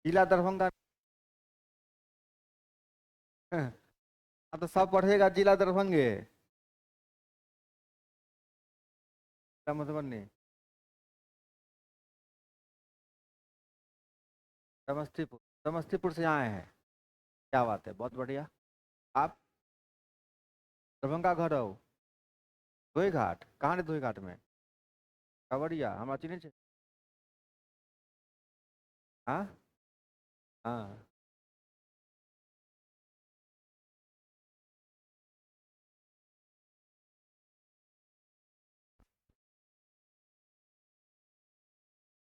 जिला दरभंगा। हाँ, तो सब पढ़ेगा जिला दरभंगे, मधुबनी, समस्तीपुर। समस्तीपुर से आए हैं, क्या बात है, बहुत बढ़िया। आप दरभंगा घर हो? धोई घाट कहाँ है? धोई घाट में खबरिया हमारा चिन्ह छे। हाँ हाँ।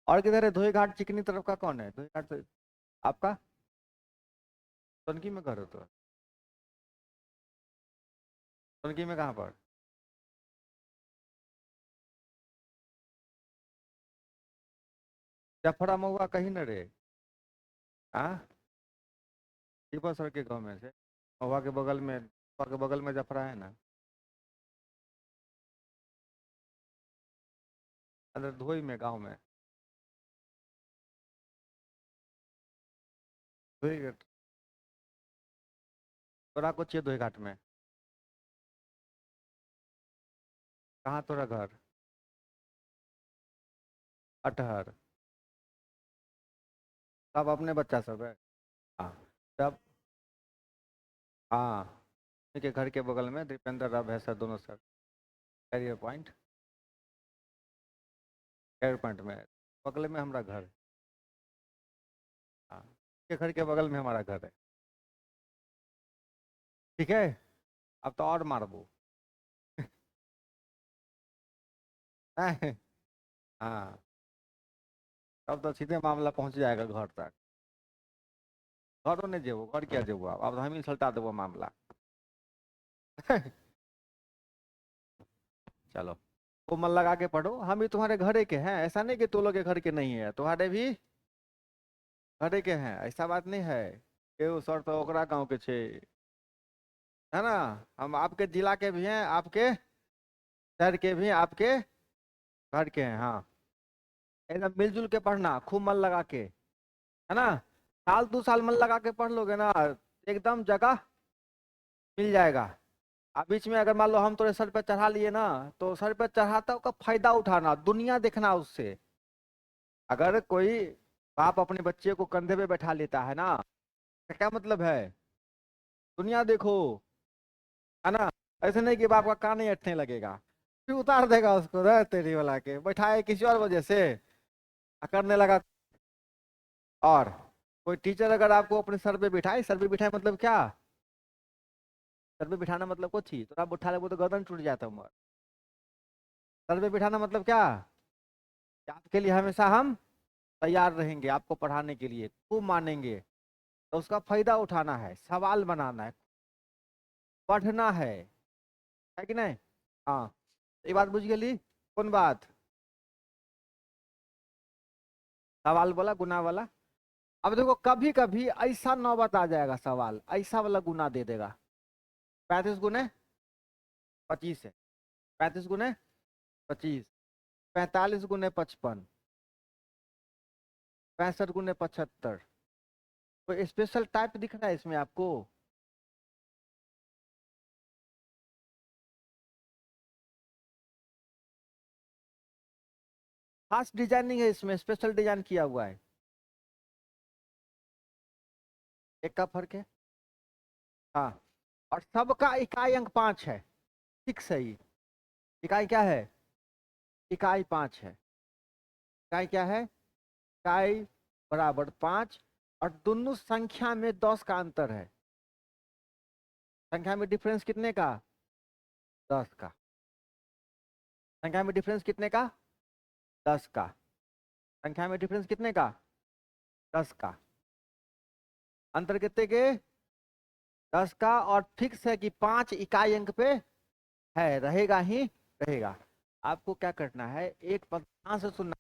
और किधर है? धोई घाट चिकनी तरफ का कौन है? धोई घाट से आपका सोनकी में घर हो तो? सोनकी में कहाँ पर? जफरा महुआ कहीं न रे। हाँ, दीपा सर के गाँव में से महुआ के बगल में, महुआ के बगल में जफरा है ना। अंदर धोई में गाँव में धोई घाट। तोरा को चाहिए धोई घाट में? कहाँ तोरा घर? अटहर। सब अपने बच्चा सब है? हाँ। सब, हाँ, उनके घर के बगल में दीपेंद्र राव है सर, दोनों sir Career Point, Career Point में बगल में हमारा घर है। हाँ, के घर के बगल में हमारा घर है। ठीक है। अब तो और मारबो। हाँ, तब तो सीधे मामला पहुंच जाएगा घर तक। घरों नहीं जेबो, घर क्या जेबो, अब तो हम ही सलटा देबो मामला। चलो। वो मन लगा के पढ़ो, हम भी तुम्हारे घरे के हैं, ऐसा नहीं कि तुम लोग के घर के नहीं है, तुम्हारे भी घरे के हैं, ऐसा बात नहीं है। के सर तो ओकरा गाँव के छे, है ना। हम आपके जिला के भी हैं, आपके शहर के भी हैं, आपके घर के हैं, हाँ। एकदम मिलजुल के पढ़ना, खूब मन लगा के, है ना। साल 2 साल मन लगा के पढ़ लोगे ना, एकदम जगह मिल जाएगा। अब बीच में अगर मान लो हम तुम्हारे सर पे चढ़ा लिए ना, तो सर पे चढ़ाता का फायदा उठाना, दुनिया देखना उससे। अगर कोई बाप अपने बच्चे को कंधे पे बैठा लेता है ना, तो क्या मतलब है, दुनिया देखो, है ना। ऐसे नहीं कि बाप का कान ही अटने लगेगा, फिर उतार देगा उसको, रह तेरी वाला के बैठाए किसी और वजह से, करने लगा। और कोई टीचर अगर आपको अपने सर पे बिठाए मतलब क्या, सर पे बिठाना मतलब कुछ ही तो आप उठा ले, वो तो गर्दन टूट जाता है। सर पे बिठाना मतलब क्या, कि आपके लिए हमेशा हम तैयार रहेंगे, आपको पढ़ाने के लिए खूब मानेंगे। तो उसका फायदा उठाना है, सवाल बनाना है, पढ़ना है कि नहीं। हाँ, ये बात बुझ गई। कौन बात, सवाल बोला गुना वाला। अब देखो कभी कभी ऐसा नौबत आ जाएगा, सवाल ऐसा वाला गुना दे देगा। 35 गुने 25 है, 35 गुने 25, 45 गुने 55, 65 गुने 75। कोई स्पेशल टाइप दिख रहा है इसमें आपको। खास डिजाइनिंग है इसमें, स्पेशल डिजाइन किया हुआ है। एक का फर्क है। हाँ, और सबका इकाई अंक 5 है, फिक्स है ये। इकाई क्या है, इकाई 5 है। इकाई क्या है, इकाई बराबर 5। और दोनों संख्या में 10 का अंतर है, संख्या में डिफरेंस कितने का, 10 का। संख्या में डिफरेंस कितने का, 10 का। संख्या में डिफरेंस कितने का, 10 का। अंतर कितने के, 10 का। और फिक्स है कि 5 इकाई अंक पे है, रहेगा ही रहेगा। आपको क्या करना है, एक पद ध्यान से सुनना,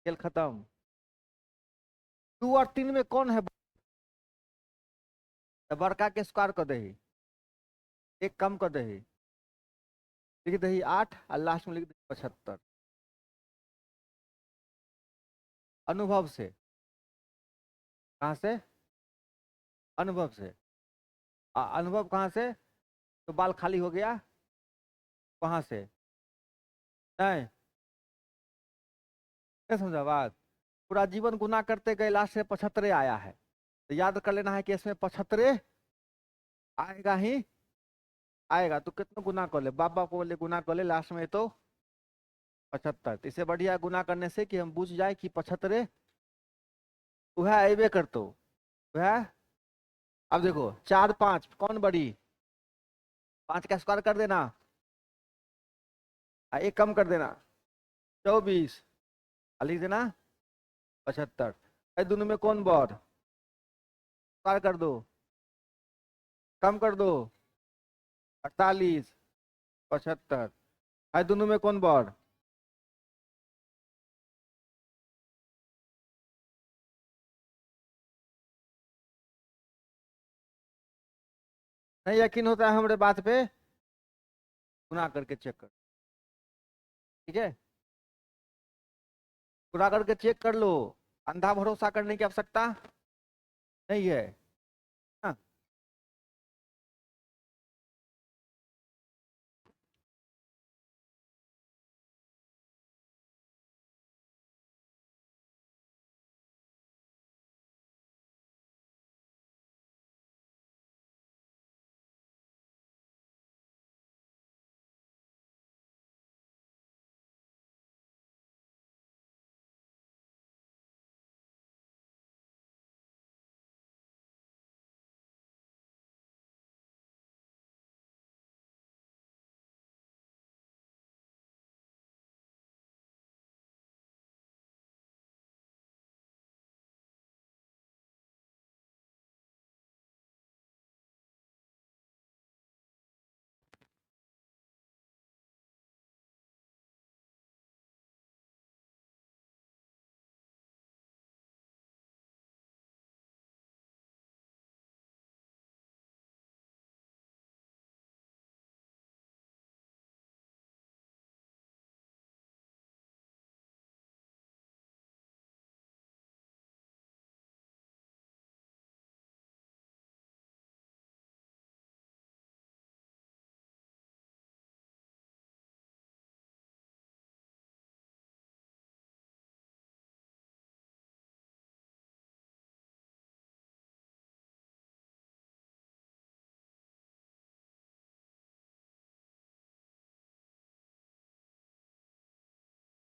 खेल खत्म। 2 और 3 में कौन है, बड़का के स्क्वायर कर दही, एक कम कर दही, लिख दही 8 और लास्ट में लिख दही 75। अनुभव से, कहाँ से, अनुभव से। अनुभव कहाँ से, तो बाल खाली हो गया, कहाँ से, नहीं, नहीं समझा बात। पूरा जीवन गुना करते गए, लास्ट में 75 आया है, तो याद कर लेना है कि इसमें 75 आएगा ही आएगा। तो कितना गुना कर ले, बाप बाप को बोले गुना कर ले, लास्ट में तो 75। तो इससे बढ़िया गुना करने से कि हम बुझ जाए कि 75 वह अबे कर तो वह। अब देखो 4 5 कौन बड़ी, 5 का स्क्वायर कर देना, एक कम कर देना, 24, लिख देना 75। दोनों में कौन बड़, स्क्वायर कर दो, कम कर दो, 48, 75। दोनों में कौन बड़, नहीं यकीन होता है हमारे बात पे, गुना करके चेक कर, ठीक है। गुना करके चेक कर लो, अंधा भरोसा करने की आवश्यकता नहीं है। हाँ।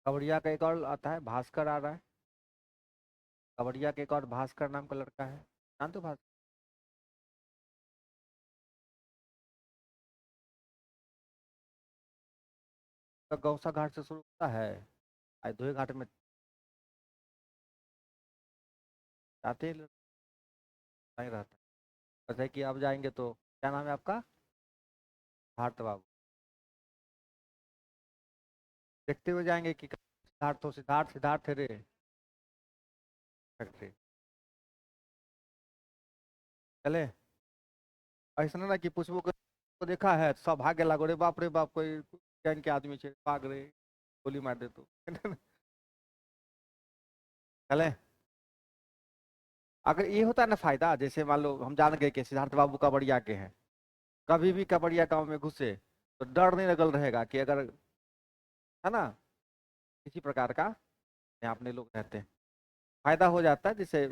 कवड़िया का एक और आता है, भास्कर आ रहा है। कवड़िया के एक और भास्कर नाम का लड़का है, जानते हो भास्कर? तो गौसा घाट से शुरू होता है, अयोध्या घाट में जाते ही नहीं रहता। जैसे कि आप जाएंगे तो क्या नाम है आपका? सिद्धार्थ बाबू। देखते हुए जाएंगे कि सिद्धार्थ तो सिद्धार्थ सिद्धार्थ रे करके चले। ऐसा ना कि पुष्पो को देखा है तो सब भागे लागो, रे बाप कोई गैंग के आदमी छे भाग रे, गोली मार दे तो चले। अगर ये होता है ना फायदा, जैसे मान लो हम जान गए कि सिद्धार्थ बाबू कबड़िया के हैं, कभी भी कबड़िया गांव में घुसे तो डर नहीं लगल रहेगा कि अगर, है ना, किसी प्रकार का यहाँ अपने लोग रहते हैं, फायदा हो जाता है। जैसे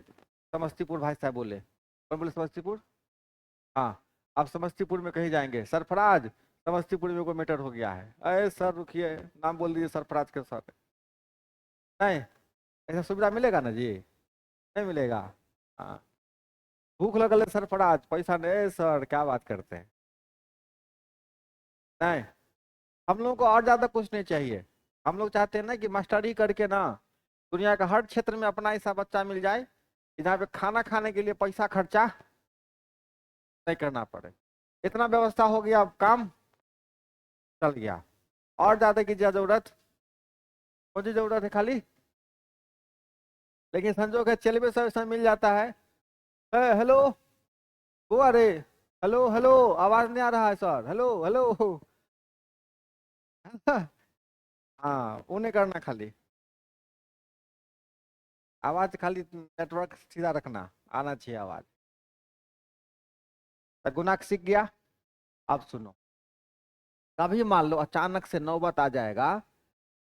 समस्तीपुर भाई साहब बोले, कौन बोले समस्तीपुर? हाँ। अब समस्तीपुर में कहीं जाएंगे, सरफराज समस्तीपुर में कोई मैटर हो गया है, अरे सर रुकिए, नाम बोल दीजिए सरफराज के सर। नहीं, ऐसा सुविधा मिलेगा ना जी? नहीं मिलेगा। हाँ। भूख लगल है सरफराज, पैसा नहीं, सर क्या बात करते हैं? नहीं, हम लोगों को और ज्यादा कुछ नहीं चाहिए। हम लोग चाहते हैं ना कि मास्टरी करके ना दुनिया का हर क्षेत्र में अपना ऐसा बच्चा मिल जाए कि जहाँ पे खाना खाने के लिए पैसा खर्चा नहीं करना पड़े। इतना व्यवस्था हो गया, अब काम चल गया। और ज्यादा की क्या जरूरत? मुझे जरूरत है खाली, लेकिन संजोग है चलवे सब सब मिल जाता है। हेलो, वो अरे, हेलो हेलो, आवाज नहीं आ रहा है सर, हेलो हेलो हाँ, उन्हें करना खाली, आवाज खाली नेटवर्क सीधा रखना, आना चाहिए आवाज। तो गुनाह सीख गया। अब सुनो, कभी मान लो अचानक से नौबत आ जाएगा,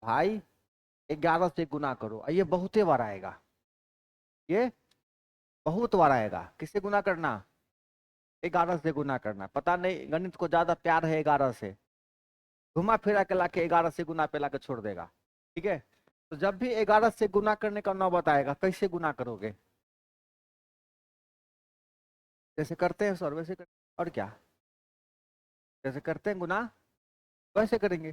भाई 11 से गुना करो, और ये बहुते बार आएगा, ये बहुत बार आएगा। किससे गुना करना? 11 से गुना करना। पता नहीं गणित को ज्यादा प्यार है 11 से, घुमा फिरा के लाके 11 से गुना पे लाके छोड़ देगा। ठीक है, तो जब भी 11 से गुना करने का नौबत आएगा, कैसे गुना करोगे? जैसे करते हैं सर वैसे कर, और क्या, जैसे करते हैं गुना वैसे करेंगे।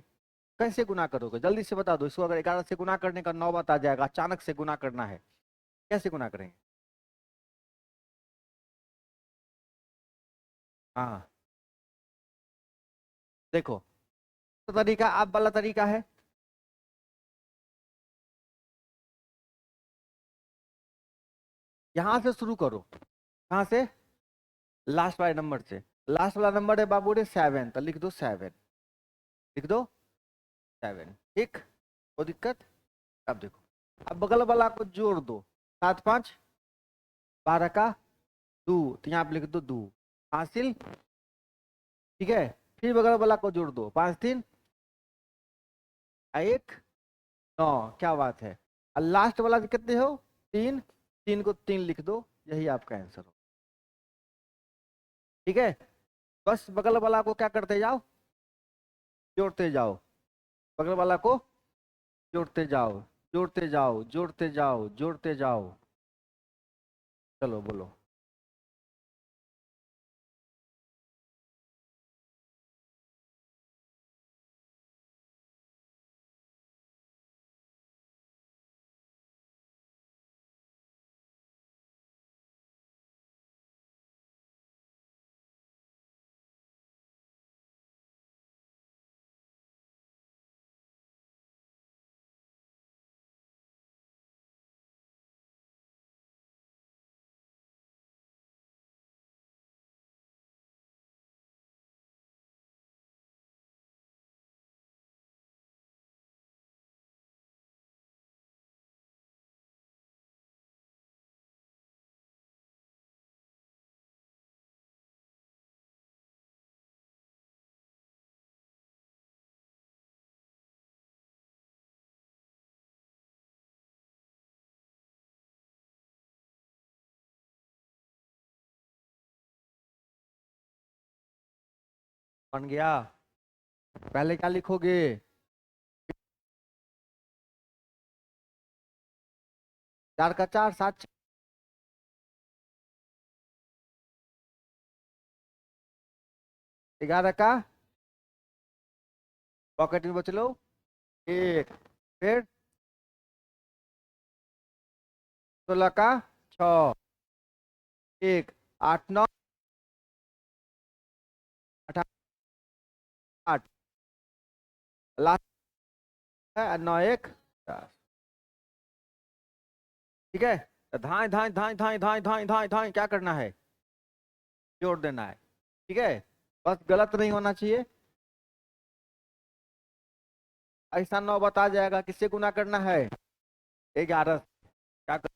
कैसे गुना करोगे जल्दी से बता दो, इसको अगर 11 से गुना करने का नौबत आ जाएगा, अचानक से गुना करना है, कैसे गुना करेंगे? हाँ, देखो, तो तरीका आप वाला तरीका है, यहां से शुरू करो। कहां से? लास्ट वाले नंबर से। लास्ट वाला नंबर है बाबू रे 7, तो लिख दो 7, लिख दो 7, ठीक, कोई दिक्कत? अब देखो, अब बगल वाला को जोड़ दो, 7 5 12 का 2, तो यहाँ पे लिख दो 2 हासिल। ठीक है, फिर बगल वाला को जोड़ दो, 5 3 1 9, क्या बात है। और लास्ट वाला कितने हो? 3, 3 को 3 लिख दो, यही आपका आंसर हो। ठीक है, बस बगल वाला को क्या करते जाओ, जोड़ते जाओ, बगल वाला को जोड़ते जाओ, जोड़ते जाओ, जोड़ते जाओ, जोड़ते जाओ। चलो बोलो। बन गया? पहले क्या लिखोगे? 4 का 4 7, 11 का पॉकेट में बच लो एक, फिर 16 का 6, एक, 8 9, 18 8, लास्ट है 9 1 10। ठीक है, तो धाए धाए धाए धाए धाए धाए धाए धाए क्या करना है, जोड़ देना है। ठीक है, बस गलत नहीं होना चाहिए। ऐसा 9 बता जाएगा, किससे गुना करना है, 11। क्या कर...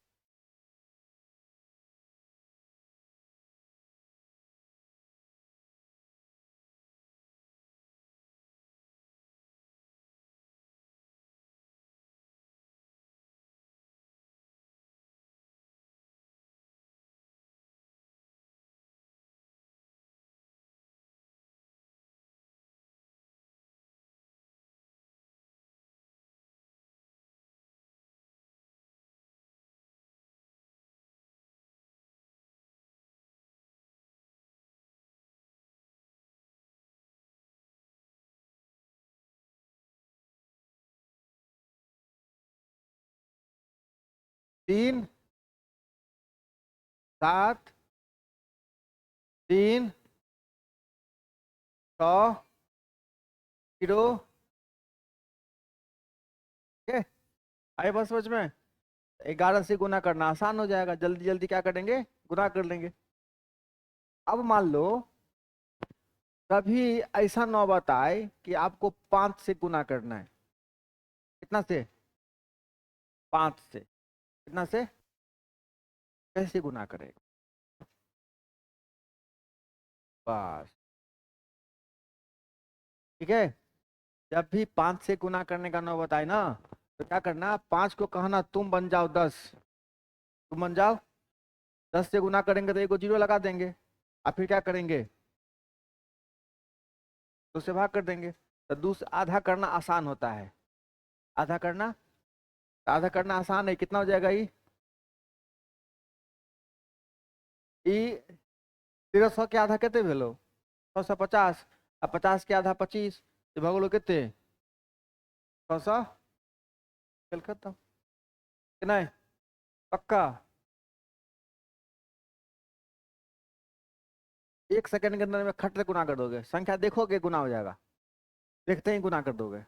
3 7 3 100 0। ठीक है, आए बस समझ में। 11 से गुना करना आसान हो जाएगा, जल्दी जल्दी क्या करेंगे, गुना कर लेंगे। अब मान लो कभी ऐसा नौबत आए कि आपको 5 से गुना करना है। कितना से, 5 से। कितना से, कैसे गुना करेगा, बस। ठीक है, जब भी 5 से गुना करने का नौबत आए ना, तो क्या करना, 5 को कहना तुम बन जाओ 10, तुम बन जाओ 10 से गुना करेंगे तो एक को जीरो लगा देंगे, और फिर क्या करेंगे, तो उससे भाग कर देंगे। तो दूसरा आधा करना आसान होता है, आधा करना, आधा करना आसान है। कितना हो जाएगा ई 1300 के आधा कितने भेलो, 650। अब 50 के आधा 25, तो भगलो कितने, 600। चल खत्म, कि नहीं, पक्का। 1 सेकंड के अंदर में खट से गुना कर दोगे, संख्या देखोगे गुना हो जाएगा, देखते ही गुना कर दोगे।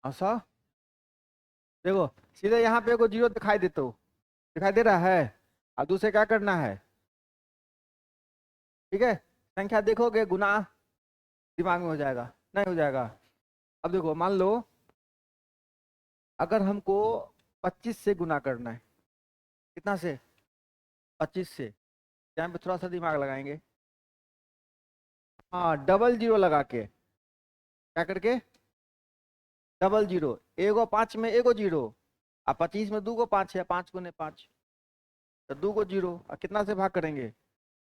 ऐसा देखो, सीधे यहाँ पे को जीरो दिखाई देते हो, दिखाई दे रहा है। और दूसरे क्या करना है, ठीक है, संख्या देखोगे गुना दिमाग में हो जाएगा, नहीं हो जाएगा। अब देखो मान लो अगर हमको 25 से गुना करना है, कितना से, 25 से, यहाँ पे थोड़ा सा दिमाग लगाएंगे। हाँ, डबल जीरो लगा के, क्या करके, डबल जीरो, एगो 5 में एगो जीरो, और 25 में 2 को 5 है, 5 गुने 5, तो 2 को जीरो, और कितना से भाग करेंगे,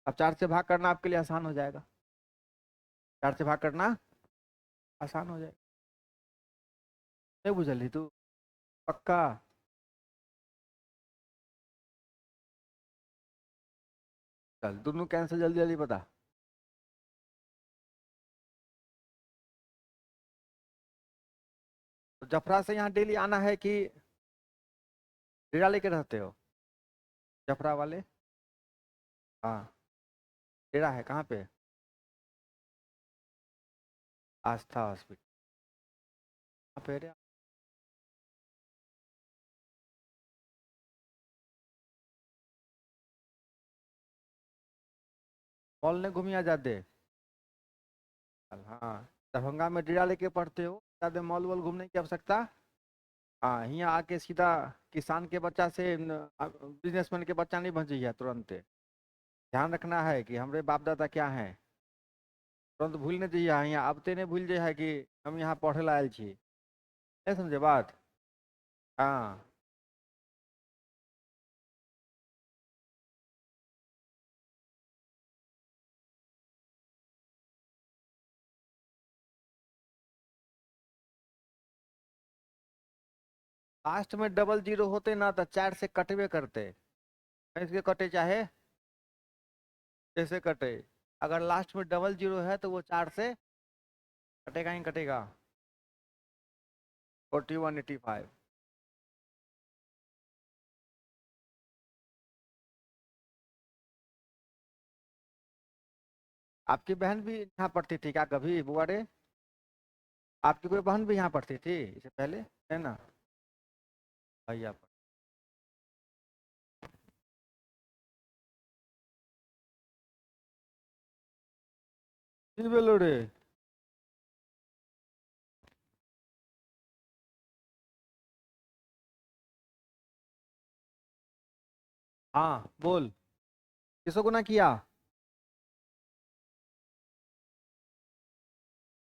अब 4 से भाग करना आपके लिए आसान हो जाएगा, 4 से भाग करना आसान हो जाएगा। नहीं बुझली तू, पक्का। चल दोनों कैंसिल, जल्दी जल्दी बता। तो जफरा से यहाँ डेली आना है कि डेरा लेके रहते हो, जफरा वाले। हाँ, डेरा है कहाँ पे, आस्था हॉस्पिटल, कहाँ पे रे? मॉल ने घूमिया जाते। हाँ, दरभंगा में डेरा लेके पढ़ते हो, ज्यादा मॉल वॉल घूमने की आवश्यकता। हाँ, यहाँ आके सीधा किसान के बच्चा से बिजनेसमैन के बच्चा नहीं बन जाइए तुरंत। ध्यान रखना है कि हमारे बाप दादा क्या हैं। तुरंत भूल नहीं चाहिए यहाँ अब तेने भूल जाए है कि हम यहाँ पढ़े ला आयल छी, नहीं समझे बात। हाँ लास्ट में डबल जीरो होते ना तो 4 से कटवे करते, इसके कटे चाहे जैसे कटे। अगर लास्ट में डबल जीरो है तो वो 4 से कटेगा ही कटेगा। 4185। आपकी बहन भी यहाँ पढ़ती थी क्या कभी बुआ रे? आपकी कोई बहन भी यहाँ पढ़ती थी इससे पहले, है ना? भैया जी बोलो रे। हाँ बोल, किसको गुना किया?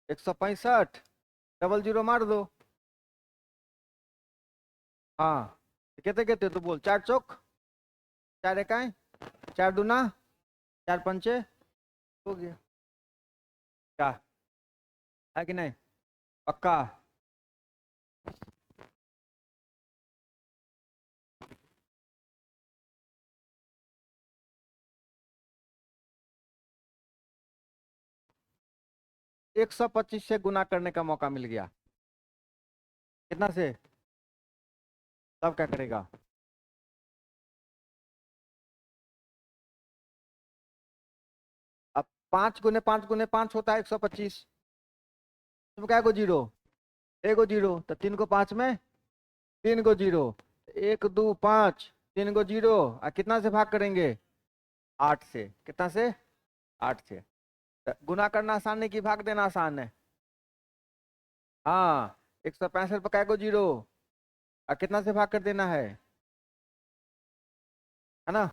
165। डबल जीरो मार दो। हाँ कहते कहते तो बोल, 4 चौक 4 इकाई 4 दूना 4 पंचे, हो गया। क्या है कि नहीं? पक्का? 125 से गुना करने का मौका मिल गया। कितना से? तब क्या करेगा? अब 5 गुने 5 होता है 125। तुम क्या को जीरो, एगो जीरो तो 3 को 5 में 3 को जीरो, 1 2 5, 3 को जीरो। और कितना से भाग करेंगे? 8 से। कितना से? 8 से। तो गुना करना आसान है कि भाग देना आसान है? हाँ 165 पर क्या को जीरो, और कितना से भाग कर देना है ना?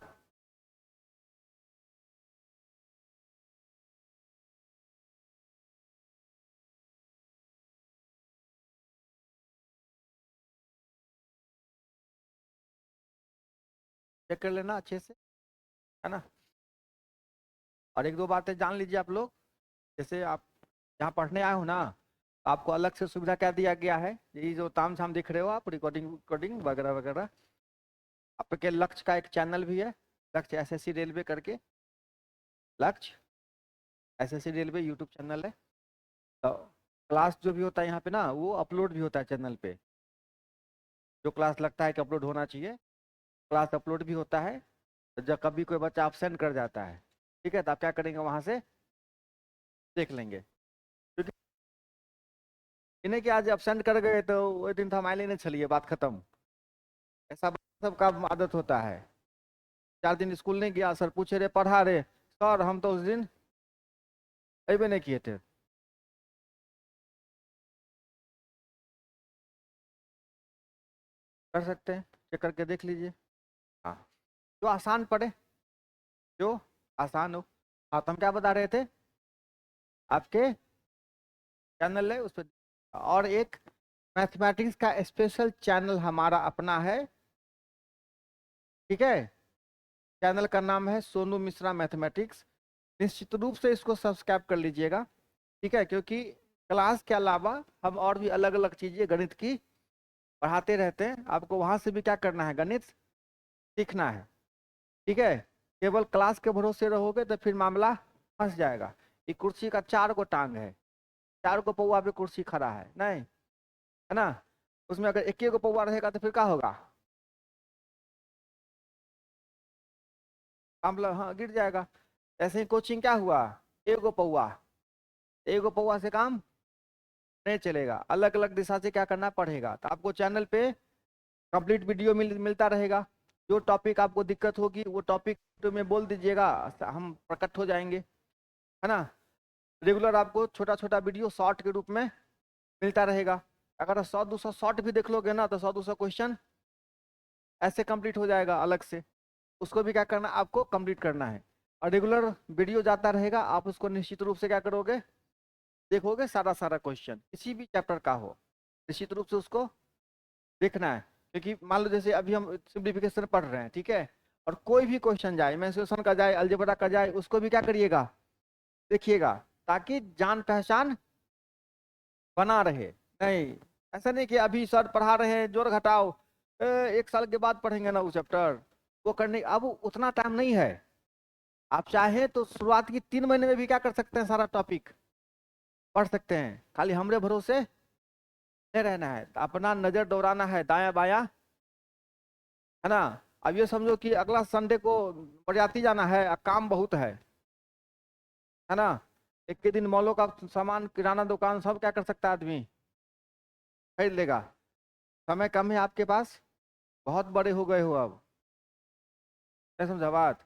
चेक कर लेना अच्छे से, है ना? और एक दो बातें जान लीजिए आप लोग। जैसे आप यहाँ पढ़ने आए हो ना, आपको अलग से सुविधा क्या दिया गया है, ये जो ताम झाम दिख रहे हो आप, रिकॉर्डिंग रिकॉर्डिंग वगैरह वगैरह। आपके लक्ष्य का एक चैनल भी है, लक्ष्य एसएससी रेलवे करके। लक्ष्य एसएससी रेलवे यूट्यूब चैनल है। तो क्लास जो भी होता है यहाँ पे ना, वो अपलोड भी होता है चैनल पे। जो क्लास लगता है कि अपलोड होना चाहिए, क्लास अपलोड भी होता है। तो जब कभी कोई बच्चा absent कर जाता है, ठीक है, तो आप क्या करेंगे, वहां से देख लेंगे। क्योंकि इन्हें कि आज absent कर गए तो वो दिन तो हम आए नहीं चलिए, बात खत्म। ऐसा सबका आदत होता है। 4 दिन स्कूल नहीं गया, सर पूछे रे पढ़ा रे, सर हम तो उस दिन अबे नहीं किए थे। कर सकते हैं, चेक करके देख लीजिए। हाँ जो आसान पड़े, जो आसान हो। हाँ तो हम क्या बता रहे थे, आपके चैनल है उस पर। और एक मैथमेटिक्स का स्पेशल चैनल हमारा अपना है, ठीक है? चैनल का नाम है सोनू मिश्रा मैथमेटिक्स। निश्चित रूप से इसको सब्सक्राइब कर लीजिएगा, ठीक है? क्योंकि क्लास के अलावा हम और भी अलग अलग चीजें गणित की पढ़ाते रहते हैं। आपको वहां से भी क्या करना है, गणित सीखना है, ठीक है? केवल क्लास के भरोसे रहोगे तो फिर मामला फंस जाएगा। ये कुर्सी का 4 गो टांग है, 4 गो पौवा पे कुर्सी खड़ा है, नहीं है ना? उसमें अगर एक गो पौवा रहेगा तो फिर क्या होगा, मामला हाँ गिर जाएगा। ऐसे ही कोचिंग क्या हुआ, एगो पौवा, एगो पौवा से काम नहीं चलेगा। अलग अलग दिशा से क्या करना पड़ेगा। तो आपको चैनल पे कंप्लीट वीडियो मिलता रहेगा। जो टॉपिक आपको दिक्कत होगी वो टॉपिक तो में बोल दीजिएगा, हम प्रकट हो जाएंगे, है ना? रेगुलर आपको छोटा छोटा वीडियो शॉर्ट के रूप में मिलता रहेगा। अगर 100 200 शॉर्ट भी देख लोगे ना तो 100 200 क्वेश्चन ऐसे कंप्लीट हो जाएगा अलग से। उसको भी क्या करना, आपको कंप्लीट करना है। और रेगुलर वीडियो जाता रहेगा, आप उसको निश्चित रूप से क्या करोगे, देखोगे, सारा सारा क्वेश्चन किसी भी चैप्टर का हो निश्चित रूप से उसको देखना है। क्योंकि मान लो जैसे अभी हम सिंप्लीफिकेशन पढ़ रहे हैं, ठीक है, और कोई भी क्वेश्चन जाए, मेंसुरेशन का जाए, अलजेब्रा का जाए, उसको भी क्या करिएगा, देखिएगा, ताकि जान पहचान बना रहे। नहीं, ऐसा नहीं कि अभी सर पढ़ा रहे हैं जोर घटाओ, 1 साल के बाद पढ़ेंगे ना वो चैप्टर, वो करने अब उतना टाइम नहीं है। आप चाहे तो शुरुआत की 3 महीने में भी क्या कर सकते हैं, सारा टॉपिक पढ़ सकते हैं। खाली हमरे भरोसे नहीं रहना है, अपना नजर दौड़ाना है दाया बाया, है ना। अब ये समझो कि अगला संडे को बरियाती जाना है, काम बहुत है ना। एक के दिन मॉलों का सामान, किराना दुकान सब क्या कर सकता है आदमी, खरीद लेगा। समय कम है आपके पास, बहुत बड़े हो गए हो अब, क्या समझा बात,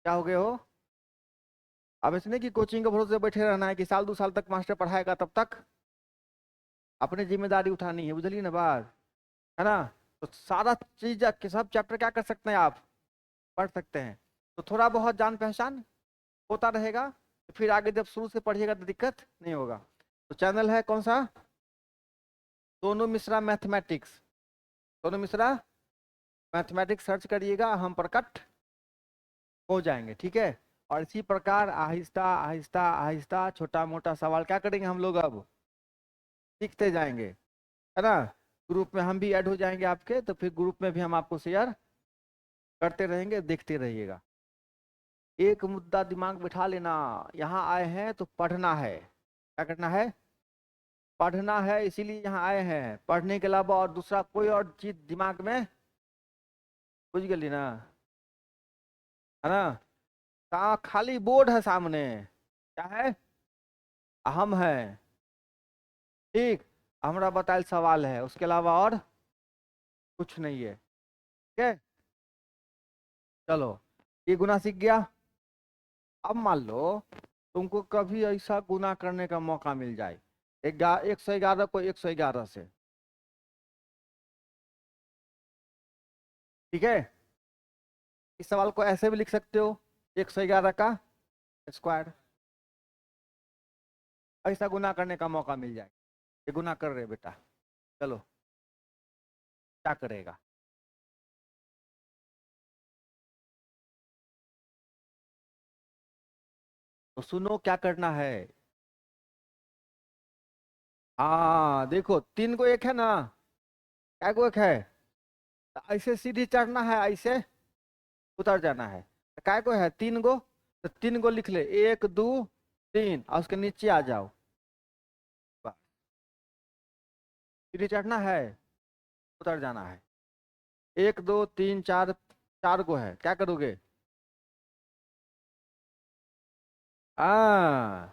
क्या हो गए हो। अब इसने की कोचिंग के भरोसे बैठे रहना है कि साल 2 साल तक मास्टर पढ़ाएगा, तब तक अपनी जिम्मेदारी उठानी है, बुझलिए ना बात, है ना। तो सारा चीज सब चैप्टर क्या कर सकते हैं आप, पढ़ सकते हैं। तो थोड़ा बहुत जान पहचान होता रहेगा, तो फिर आगे जब शुरू से पढ़िएगा तो दिक्कत नहीं होगा। तो चैनल है कौन सा, Sonu Mishra mathematics, Sonu Mishra mathematics search करिएगा, हम प्रकट हो जाएंगे, ठीक है। और इसी प्रकार आहिस्ता आहिस्ता आहिस्ता छोटा मोटा सवाल क्या करेंगे हम लोग, अब सीखते जाएंगे, है ना। ग्रुप में हम भी ऐड हो जाएंगे आपके, तो फिर ग्रुप में भी हम आपको शेयर करते रहेंगे, देखते रहिएगा। एक मुद्दा दिमाग बिठा लेना, यहाँ आए हैं तो पढ़ना है, क्या करना है, पढ़ना है, इसीलिए यहाँ आए हैं। पढ़ने के अलावा और दूसरा कोई और चीज दिमाग में, बुझ गई ना, है ना। खाली बोर्ड है सामने, क्या है, अहम है, ठीक, हमारा बताइल सवाल है, उसके अलावा और कुछ नहीं है, ठीक है। चलो, ये गुना सीख गया। अब मान लो तुमको कभी ऐसा गुना करने का मौका मिल जाए, 111 को 111 से, ठीक है। इस सवाल को ऐसे भी लिख सकते हो, 111 का स्क्वायर, ऐसा गुना करने का मौका मिल जाए। ये गुना कर रहे बेटा, चलो क्या करेगा, तो सुनो क्या करना है। हाँ देखो, 3 को 1 है ना, क्या को 1 है, तो ऐसे सीधी चढ़ना है, ऐसे उतर जाना है। तो काय को है, 3 को, तो 3 को लिख ले, 1 2 3, और उसके नीचे आ जाओ, बस। सीधी चढ़ना है, उतर जाना है। 1 2 3 4, 4 को है, क्या करोगे, हाँ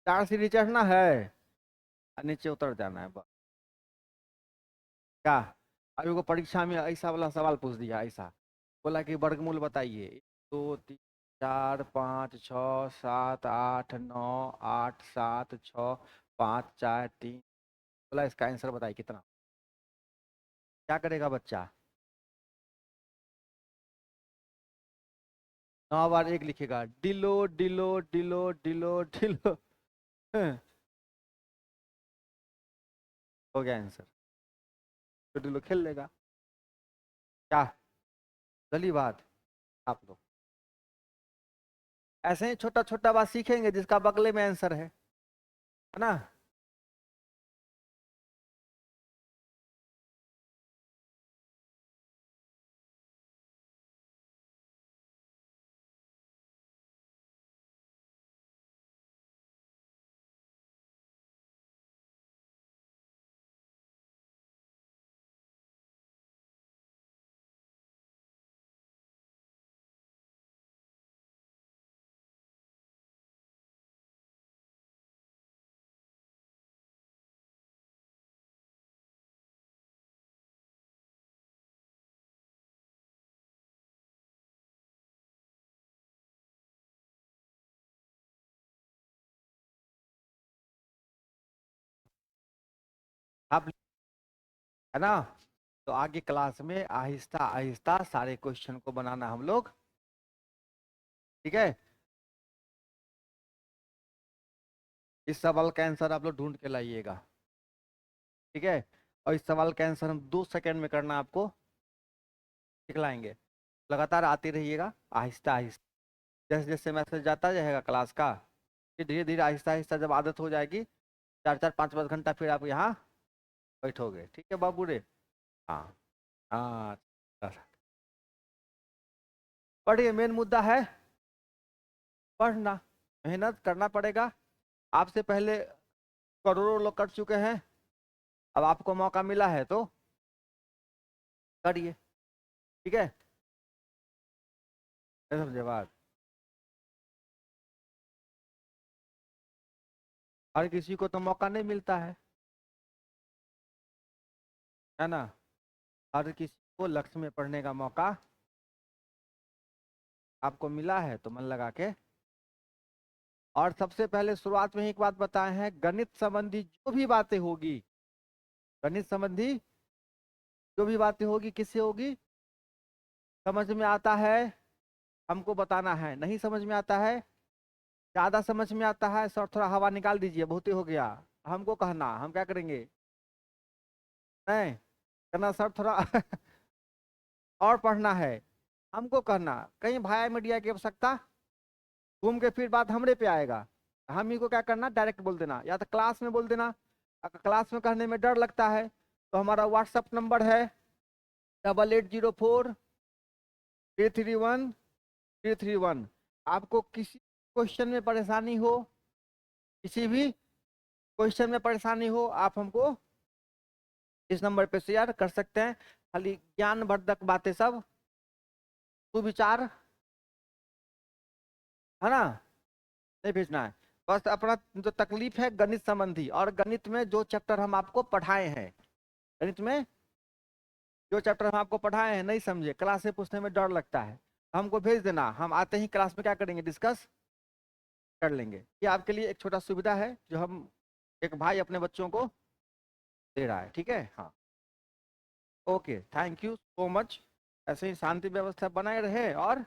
4 सीढ़ी चढ़ना है और नीचे उतर जाना है, बस। क्या, अभी को परीक्षा में ऐसा वाला सवाल पूछ दिया, ऐसा बोला कि वर्गमूल बताइए, 1 2 3 4 5 6 7 8 9 8 7 6 5 4 3, बोला इसका आंसर बताइए कितना, क्या करेगा बच्चा, 9 बार 1 लिखेगा, डिलो डिलो डिलो डिलो डिलो, हो गया आंसर, तो डिलो खेल लेगा, क्या, गली बात आप लोग। ऐसे ही छोटा छोटा बात सीखेंगे जिसका बगले में आंसर है ना। आप, है ना। तो आगे क्लास में आहिस्ता आहिस्ता सारे क्वेश्चन को बनाना हम लोग ठीक है, इस सवाल का आंसर आप लोग ढूंढ के लाइएगा। ठीक है, और इस सवाल का आंसर हम 2 सेकंड में करना आपको सिखलाएंगे। लगातार आते रहिएगा आहिस्ता आहिस्ता, जैसे जैसे मैसेज जाता जाएगा क्लास का, फिर धीरे धीरे आहिस्ता आहिस्ता जब आदत हो जाएगी, 4 4 5 5 घंटा फिर आप यहाँ बैठोगे। ठीक है बाबू रे। हाँ हाँ, पढ़िए, मेन मुद्दा है पढ़ना, मेहनत करना पड़ेगा। आपसे पहले करोड़ों लोग कर चुके हैं, अब आपको मौका मिला है तो करिए। ठीक है, ये समझे बात। हर किसी को तो मौका नहीं मिलता है ना। हर किसी को लक्ष्य में पढ़ने का मौका आपको मिला है तो मन लगा के। और सबसे पहले शुरुआत में ही एक बात बताए हैं, गणित संबंधी जो भी बातें होगी, गणित संबंधी जो भी बातें होगी किससे होगी, समझ में आता है हमको बताना है, नहीं समझ में आता है, ज्यादा समझ में आता है सर थोड़ा हवा निकाल दीजिए, बहुत ही हो गया, हमको कहना, हम क्या करेंगे, नहीं कहना सर थोड़ा और पढ़ना है, हमको कहना, कहीं भाया मीडिया की आवश्यकता, घूम के फिर बात हमरे पे आएगा। हम ही को क्या करना, डायरेक्ट बोल देना, या तो क्लास में बोल देना। अगर क्लास में कहने में डर लगता है तो हमारा व्हाट्सअप नंबर है 8804 331 331। आपको किसी क्वेश्चन में परेशानी हो, किसी भी क्वेश्चन में परेशानी हो, आप हमको इस नंबर पे शेयर कर सकते हैं। खाली ज्ञानवर्धक बातें सब, सुविचार, है ना, नहीं भेजना है। बस अपना जो तकलीफ है गणित संबंधी, और गणित में जो चैप्टर हम आपको पढ़ाए हैं, गणित में जो चैप्टर हम आपको पढ़ाए हैं नहीं समझे, क्लास से पूछने में डर लगता है, हमको भेज देना, हम आते ही क्लास में क्या करेंगे, डिस्कस कर लेंगे। ये आपके लिए एक छोटा सुविधा है जो हम, एक भाई अपने बच्चों को दे रहा है। ठीक है, हाँ, okay, thank you so much. ऐसे ही शांति व्यवस्था बनाए रहे और